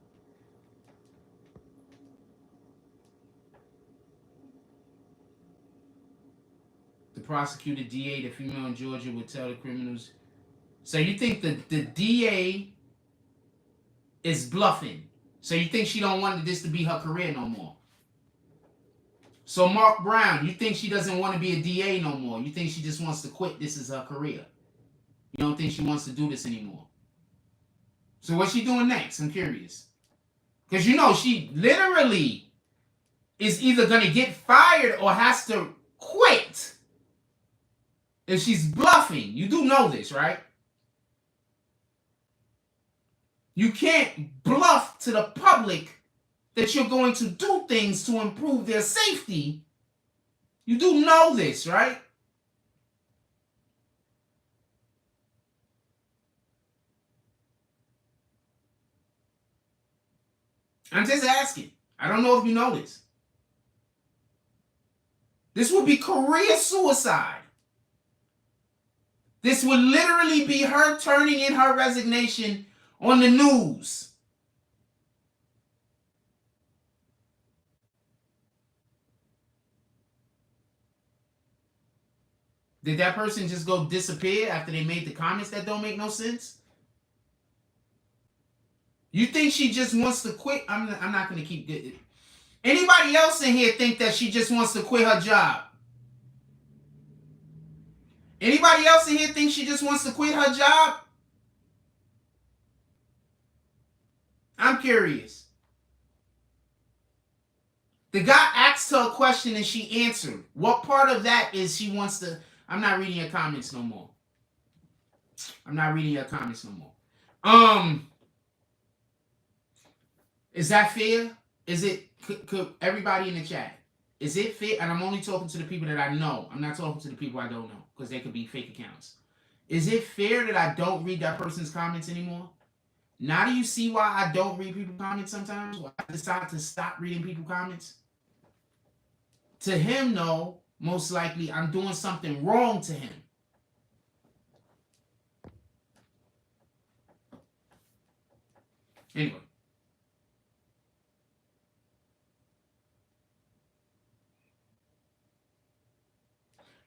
The prosecutor, DA, the female in Georgia would tell the criminals. So you think the DA is bluffing? So you think she don't want this to be her career no more? So Mark Brown, you think she doesn't want to be a DA no more? You think she just wants to quit? This is her career. You don't think she wants to do this anymore? So what's she doing next? I'm curious. Because you know she literally is either going to get fired or has to quit if she's bluffing. You do know this, right? You can't bluff to the public that you're going to do things to improve their safety. You do know this, right? I'm just asking. I don't know if you know this. This would be career suicide. This would literally be her turning in her resignation on the news. Did that person just go disappear after they made the comments that don't make no sense? You think she just wants to quit? I'm not going to keep getting it. Anybody else in here think that she just wants to quit her job? Anybody else in here think she just wants to quit her job? I'm curious. The guy asked her a question and she answered. What part of that is she wants to... I'm not reading your comments no more. Is that fair? Is it... Could everybody in the chat, is it fair? And I'm only talking to the people that I know. I'm not talking to the people I don't know, because they could be fake accounts. Is it fair that I don't read that person's comments anymore? Now do you see why I don't read people's comments sometimes? Why I decide to stop reading people's comments? To him, no. Most likely, I'm doing something wrong to him. Anyway.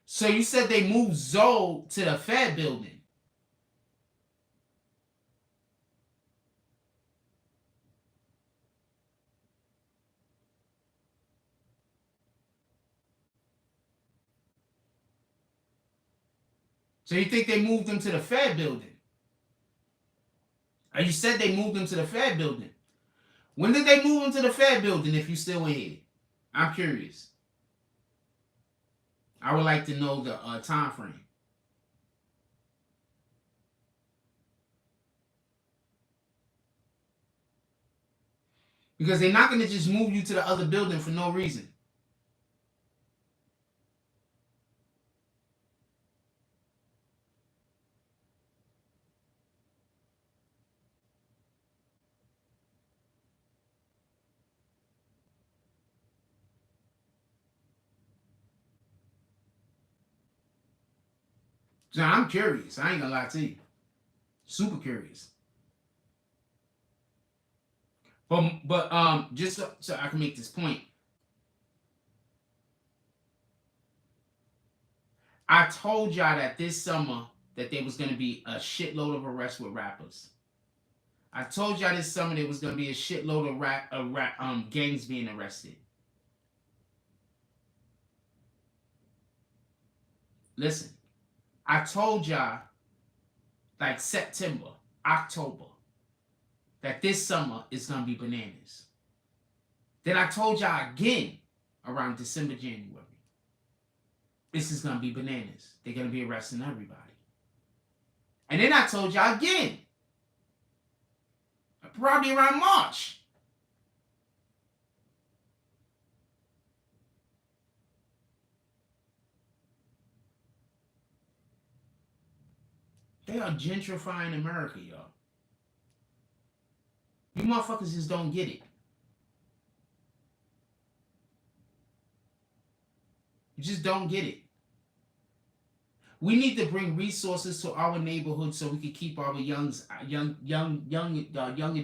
So you said they moved Zoe to the Fed building. So you think they moved him to the Fed building? Or you said they moved him to the Fed building. When did they move him to the Fed building if you still in here? I'm curious. I would like to know the time frame. Because they're not going to just move you to the other building for no reason. So I'm curious. I ain't gonna lie to you. Super curious. But just so I can make this point. I told y'all that this summer that there was gonna be a shitload of arrests with rappers. I told y'all this summer there was gonna be a shitload of gangs being arrested. Listen. I told y'all, like September, October, that this summer is going to be bananas. Then I told y'all again around December, January, this is going to be bananas. They're going to be arresting everybody. And then I told y'all again, probably around March, they are gentrifying America, y'all. You motherfuckers just don't get it. You just don't get it. We need to bring resources to our neighborhood so we can keep our younger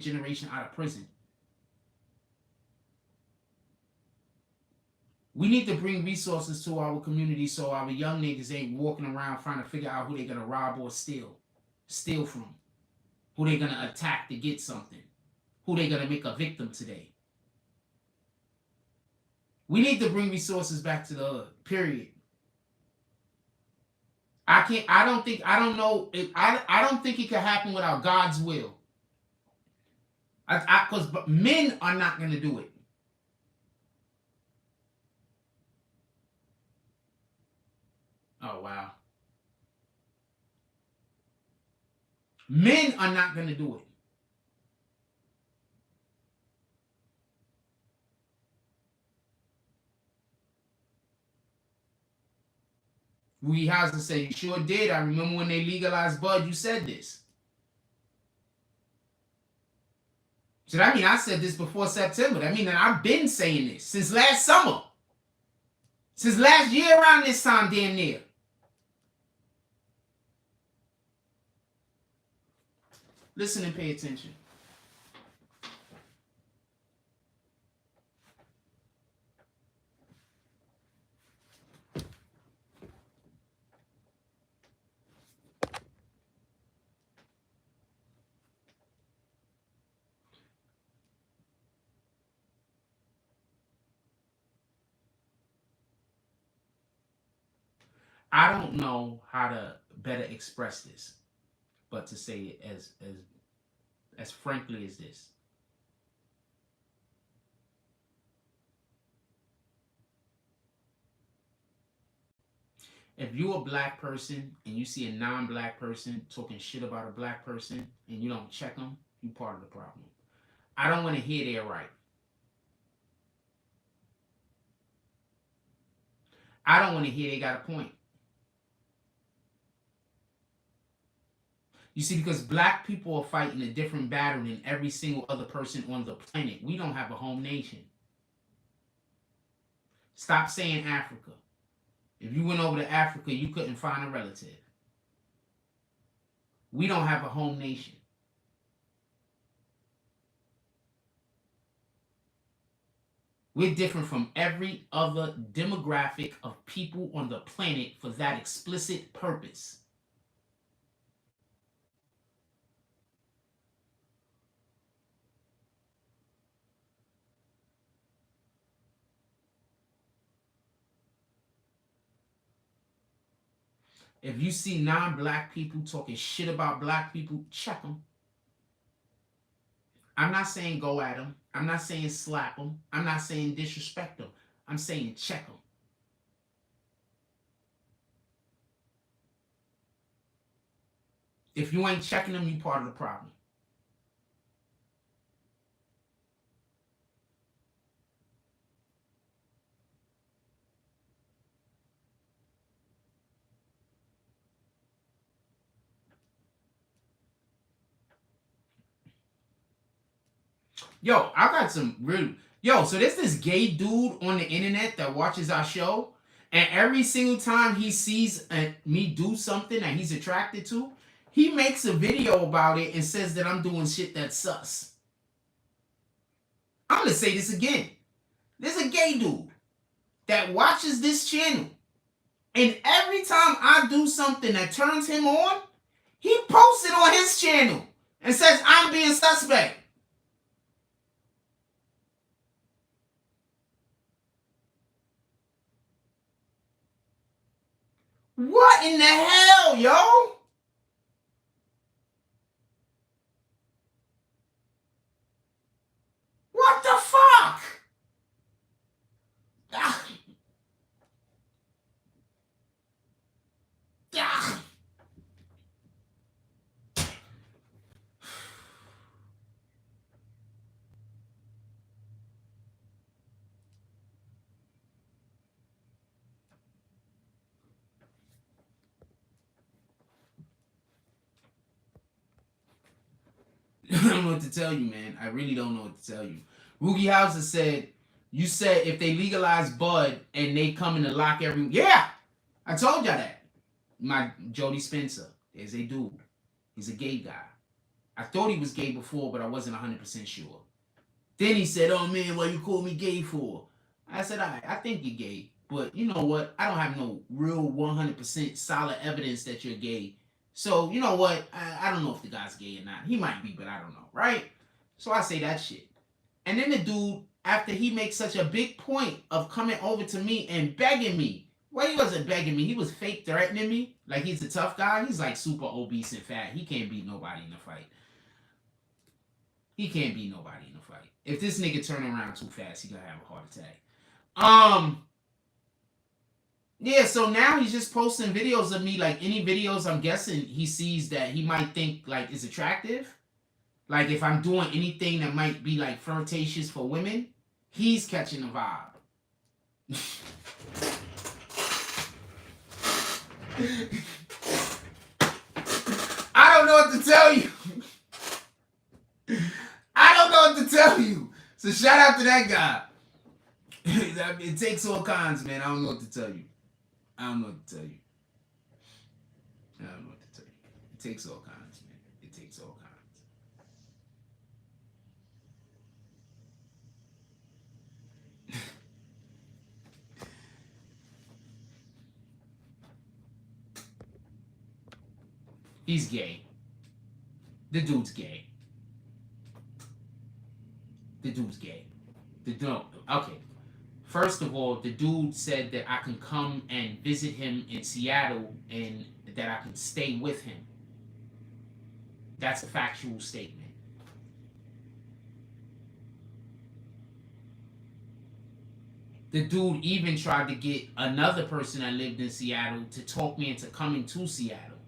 generation out of prison. We need to bring resources to our community so our young niggas ain't walking around trying to figure out who they're going to rob or steal from, who they're going to attack to get something, who they're going to make a victim today. We need to bring resources back to the hood, period. I don't think it can happen without God's will. Because men are not going to do it. Oh, wow. Men are not going to do it. Rui Hauser said, you sure did. I remember when they legalized bud, you said this. So that mean I said this before September. That mean that I've been saying this since last summer. Since last year around this time, damn near. Listen and pay attention. I don't know how to better express this, but to say it as frankly as this. If you're a black person and you see a non-black person talking shit about a black person and you don't check them, you part of the problem. I don't want to hear they're right. I don't want to hear they got a point. You see, because black people are fighting a different battle than every single other person on the planet. We don't have a home nation. Stop saying Africa. If you went over to Africa, you couldn't find a relative. We don't have a home nation. We're different from every other demographic of people on the planet for that explicit purpose. If you see non-black people talking shit about black people, check them. I'm not saying go at them. I'm not saying slap them. I'm not saying disrespect them. I'm saying check them. If you ain't checking them, you part of the problem. Yo, I got some real. Yo, so there's this gay dude on the internet that watches our show, and every single time he sees me do something that he's attracted to, he makes a video about it and says that I'm doing shit that's sus. I'm gonna say this again. There's a gay dude that watches this channel, and every time I do something that turns him on, he posts it on his channel and says I'm being suspect. What in the hell, yo? What the fuck? Ah. Ah. I don't know what to tell you, man. I really don't know what to tell you. Rugi Hauser said, you said if they legalize bud and they come in to lock everyone. Yeah, I told y'all that. My Jody Spencer, there's a dude. He's a gay guy. I thought he was gay before, but I wasn't 100% sure. Then he said, oh man, what you call me gay for? I said, all right, I think you're gay. But you know what? I don't have no real 100% solid evidence that you're gay. So, you know what? I don't know if the guy's gay or not. He might be, but I don't know, right? So I say that shit. And then the dude, after he makes such a big point of coming over to me and begging me, well, he wasn't begging me. He was fake threatening me. Like he's a tough guy. He's like super obese and fat. He can't beat nobody in a fight. He can't beat nobody in a fight. If this nigga turn around too fast, he gonna have a heart attack. Yeah, so now he's just posting videos of me, like any videos I'm guessing he sees that he might think like is attractive. Like if I'm doing anything that might be like flirtatious for women, he's catching the vibe. I don't know what to tell you. I don't know what to tell you. So shout out to that guy. It takes all kinds, man. I don't know what to tell you. I don't know what to tell you. I don't know what to tell you. It takes all kinds, man. It takes all kinds. He's gay. The dude's gay. The dude's gay. Okay. First of all, the dude said that I can come and visit him in Seattle and that I can stay with him. That's a factual statement. The dude even tried to get another person that lived in Seattle to talk me into coming to Seattle.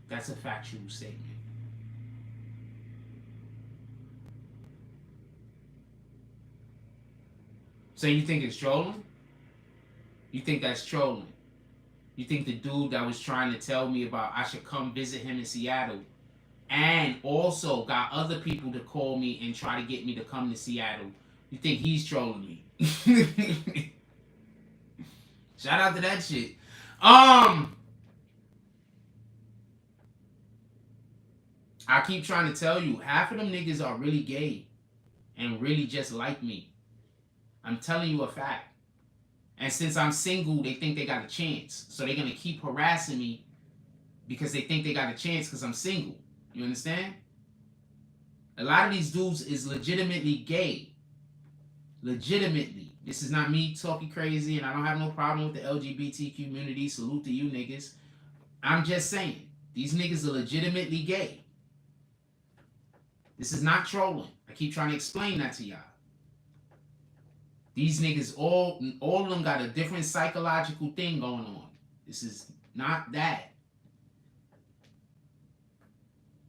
That's a factual statement. So you think it's trolling? You think that's trolling? You think the dude that was trying to tell me about I should come visit him in Seattle and also got other people to call me and try to get me to come to Seattle, you think he's trolling me? Shout out to that shit. I keep trying to tell you, half of them niggas are really gay and really just like me. I'm telling you a fact. And since I'm single, they think they got a chance. So they're going to keep harassing me because they think they got a chance because I'm single. You understand? A lot of these dudes is legitimately gay. Legitimately. This is not me talking crazy, and I don't have no problem with the LGBT community. Salute to you niggas. I'm just saying, these niggas are legitimately gay. This is not trolling. I keep trying to explain that to y'all. These niggas, all of them got a different psychological thing going on. This is not that.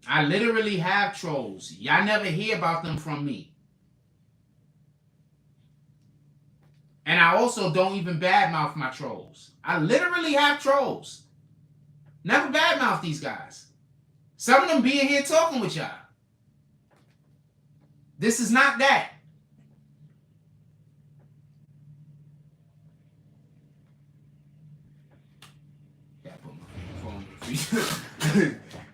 I literally have trolls. Y'all never hear about them from me. And I also don't even badmouth my trolls. I literally have trolls. Never badmouth these guys. Some of them being here talking with y'all. This is not that.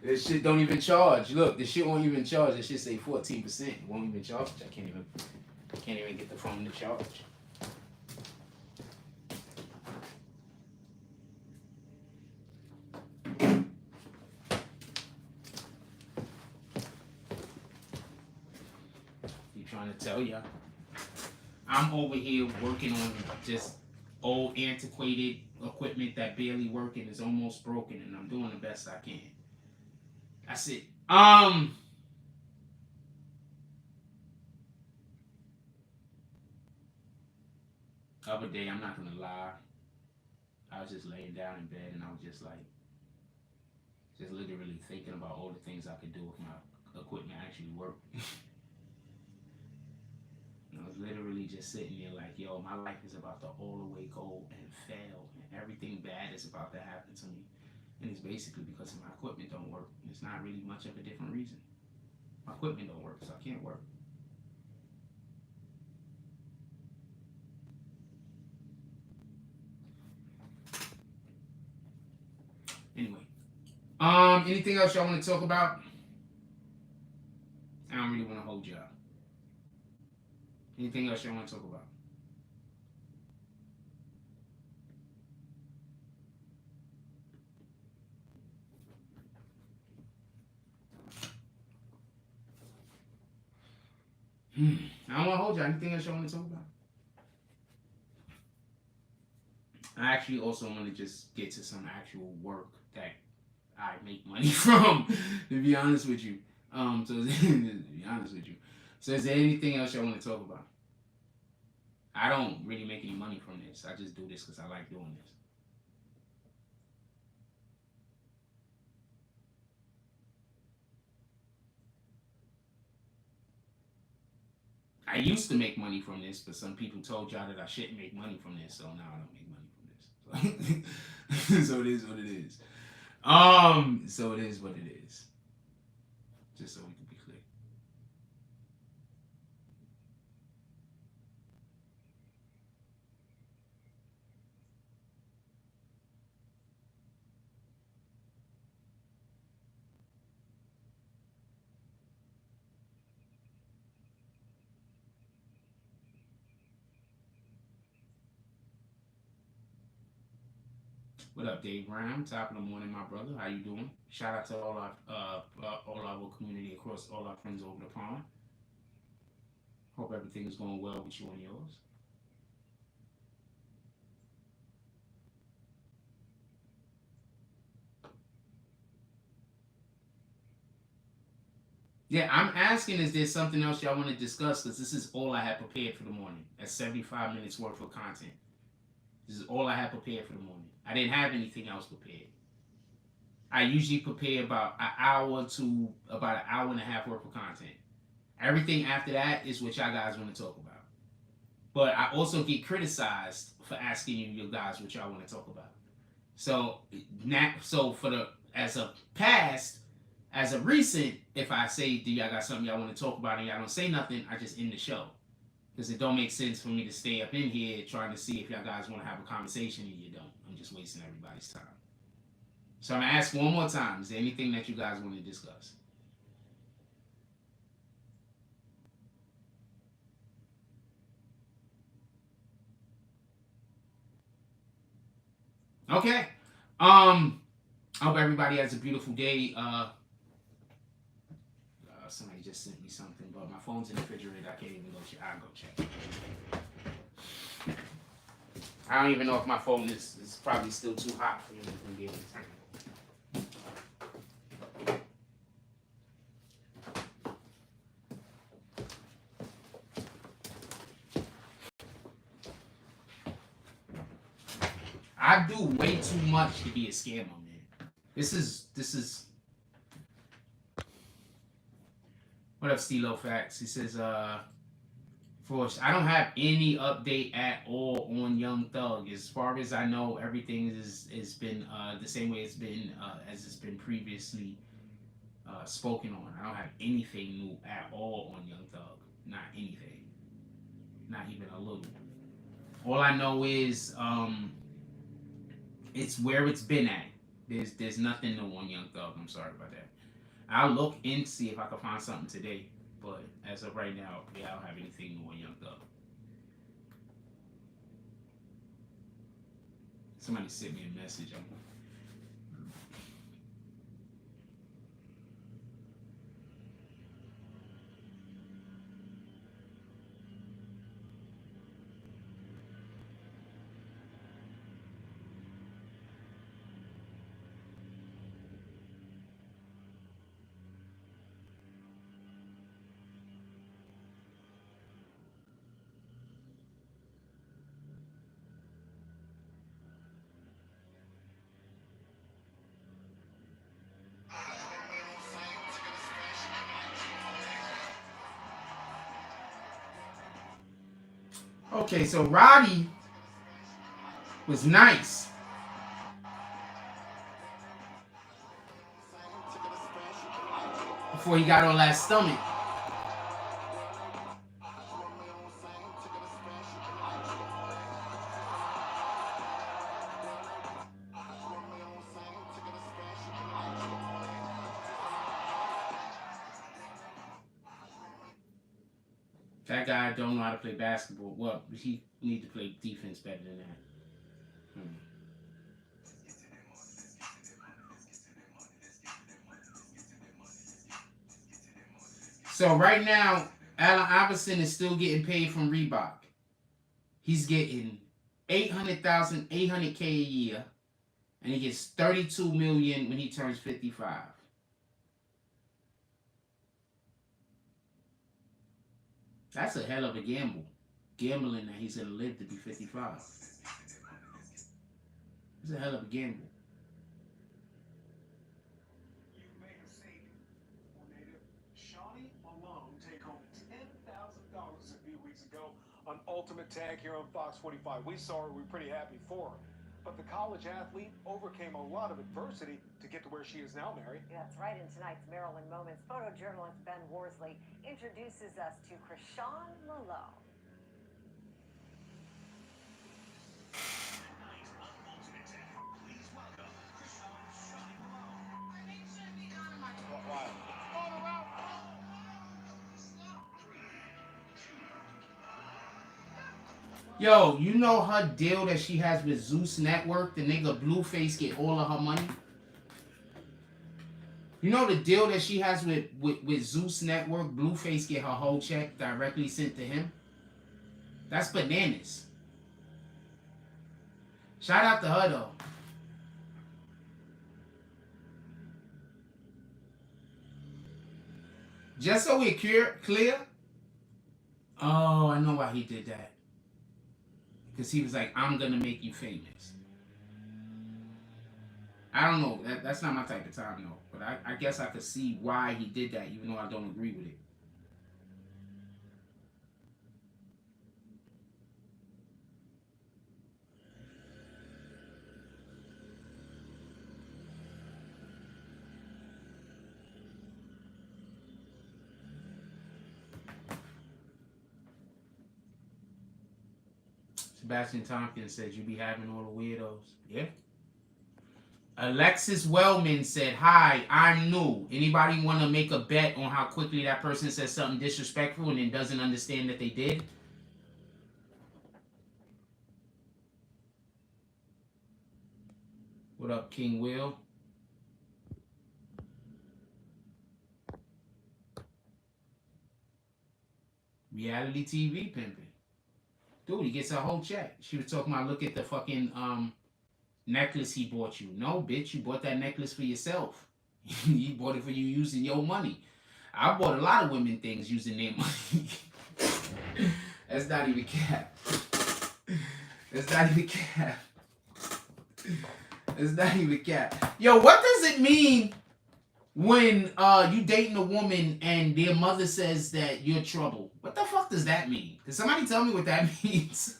This shit don't even charge. Look, this shit won't even charge. This shit say 14%. It won't even charge. I can't even get the phone to charge. Keep trying to tell ya. I'm over here working on just old antiquated equipment that barely working, is almost broken, and I'm doing the best I can. That's it. Other day, I'm not gonna lie, I was just laying down in bed and I was just like, just literally thinking about all the things I could do if my equipment actually worked. I was literally just sitting there like, yo, my life is about to all the way go and fail, and everything bad is about to happen to me. And it's basically because my equipment don't work. It's not really much of a different reason. My equipment don't work, so I can't work. Anyway, anything else y'all want to talk about? I don't really want to hold y'all. Anything else y'all want to talk about? I don't want to hold y'all. Anything else y'all want to talk about? I actually also want to just get to some actual work that I make money from, to be honest with you. So to be honest with you. So is there anything else y'all want to talk about? I don't really make any money from this. I just do this because I like doing this. I used to make money from this, but some people told y'all that I shouldn't make money from this, so now I don't make money from this. So it is what it is. So it is what it is. Just so we can be clear. What up, Dave Brown? Top of the morning, my brother. How you doing? Shout out to all our community across all our friends over the pond. Hope everything is going well with you and yours. Yeah, I'm asking, is there something else y'all want to discuss? Because this is all I have prepared for the morning. That's 75 minutes worth of content. This is all I have prepared for the morning. I didn't have anything else prepared. I usually prepare about an hour to about an hour and a half worth of content. Everything after that is what y'all guys want to talk about. But I also get criticized for asking you guys what y'all want to talk about. So for the as a past, as a recent, if I say, do y'all got something y'all want to talk about and y'all don't say nothing, I just end the show. Because it don't make sense for me to stay up in here trying to see if y'all guys want to have a conversation and you don't. I'm just wasting everybody's time. So I'm going to ask one more time. Is there anything that you guys want to discuss? Okay. I hope everybody has a beautiful day. Somebody just sent me something, but my phone's in the refrigerator. I can't even go check. I'll go check. I don't even know if my phone is probably still too hot for me to be able to turn it. I do way too much to be a scammer, man. This is what up, Stilo Facts? He says, for I don't have any update at all on Young Thug. As far as I know, everything is been the same way it's been as it's been previously spoken on. I don't have anything new at all on Young Thug. Not anything. Not even a little. All I know is it's where it's been at. There's nothing new on Young Thug. I'm sorry about that. I'll look and see if I can find something today. But as of right now, yeah, I don't have anything new on Young Thug. Somebody sent me a message. Okay, so Roddy was nice. Before he got all that stomach. That guy don't know how to play basketball. Well, he need to play defense better than that. So right now, Allen Iverson is still getting paid from Reebok. He's getting $800K a year, and he gets $32 million when he turns 55. That's a hell of a gamble. Gambling that he's gonna live to be 55. It's a hell of a gamble. On Ultimate Tag here on Fox 45. We saw her, we were pretty happy for her. But the college athlete overcame a lot of adversity to get to where she is now, Mary. Yeah, that's right. In tonight's Maryland Moments, photojournalist Ben Worsley introduces us to Krishan Malone. Yo, you know her deal that she has with Zeus Network? The nigga Blueface get all of her money? You know the deal that she has with Zeus Network? Blueface get her whole check directly sent to him? That's bananas. Shout out to her though. Just so we're clear. Oh, I know why he did that. Because he was like, I'm gonna make you famous. I don't know. That's not my type of time, though. But I guess I could see why he did that, even though I don't agree with it. Sebastian Tompkins said, you be having all the weirdos. Yeah. Alexis Wellman said, hi, I'm new. Anybody want to make a bet on how quickly that person says something disrespectful and then doesn't understand that they did? What up, King Will? Reality TV pimping. Dude, he gets a whole check. She was talking about, look at the fucking necklace he bought you. No, bitch, you bought that necklace for yourself. You bought it for you using your money. I bought a lot of women things using their money. That's not even cap. That's not even cap. That's not even cap. Yo, what does it mean when you dating a woman and their mother says that you're trouble? What the fuck does that mean? Can somebody tell me what that means?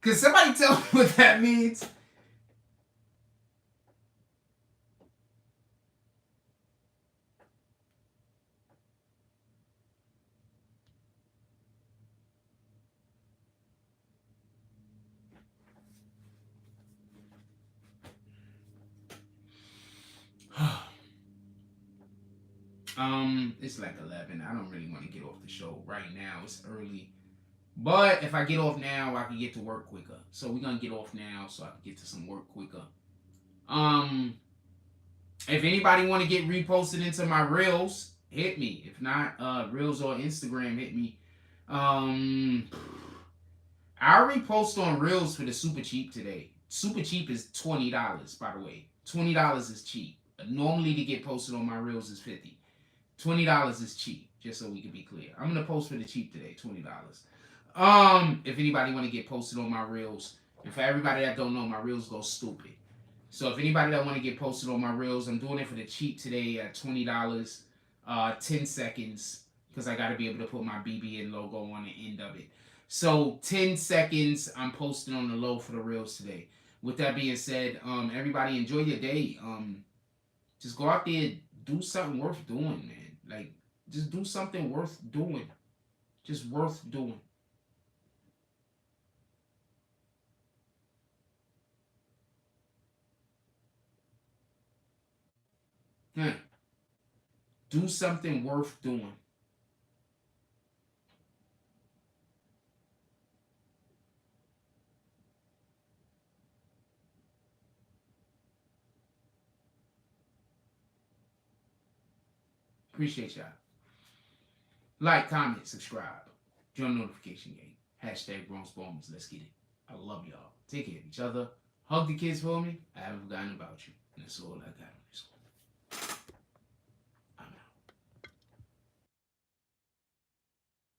Can somebody tell me what that means? It's like 11. I don't really want to get off the show right now. It's early. But if I get off now, I can get to work quicker. So we're gonna get off now so I can get to some work quicker. If anybody want to get reposted into my reels, hit me. If not, reels or Instagram, hit me. I already post on reels for the super cheap today. Super cheap is $20, by the way. $20 is cheap. Normally to get posted on my reels is $50. $20 is cheap, just so we can be clear. I'm gonna post for the cheap today, $20. If anybody want to get posted on my reels, and for everybody that don't know, my reels go stupid. So if anybody that want to get posted on my reels, I'm doing it for the cheap today at $20, 10 seconds, because I got to be able to put my BBN logo on the end of it. So 10 seconds, I'm posting on the low for the reels today. With that being said, everybody enjoy your day. Just go out there, do something worth doing, man. Like, just do something worth doing. Just worth doing. Do something worth doing. Appreciate y'all. Like, comment, subscribe. Join the notification game. Hashtag Bronx Bombers. Let's get it. I love y'all. Take care of each other. Hug the kids for me. I haven't forgotten about you. And that's all I got on this one.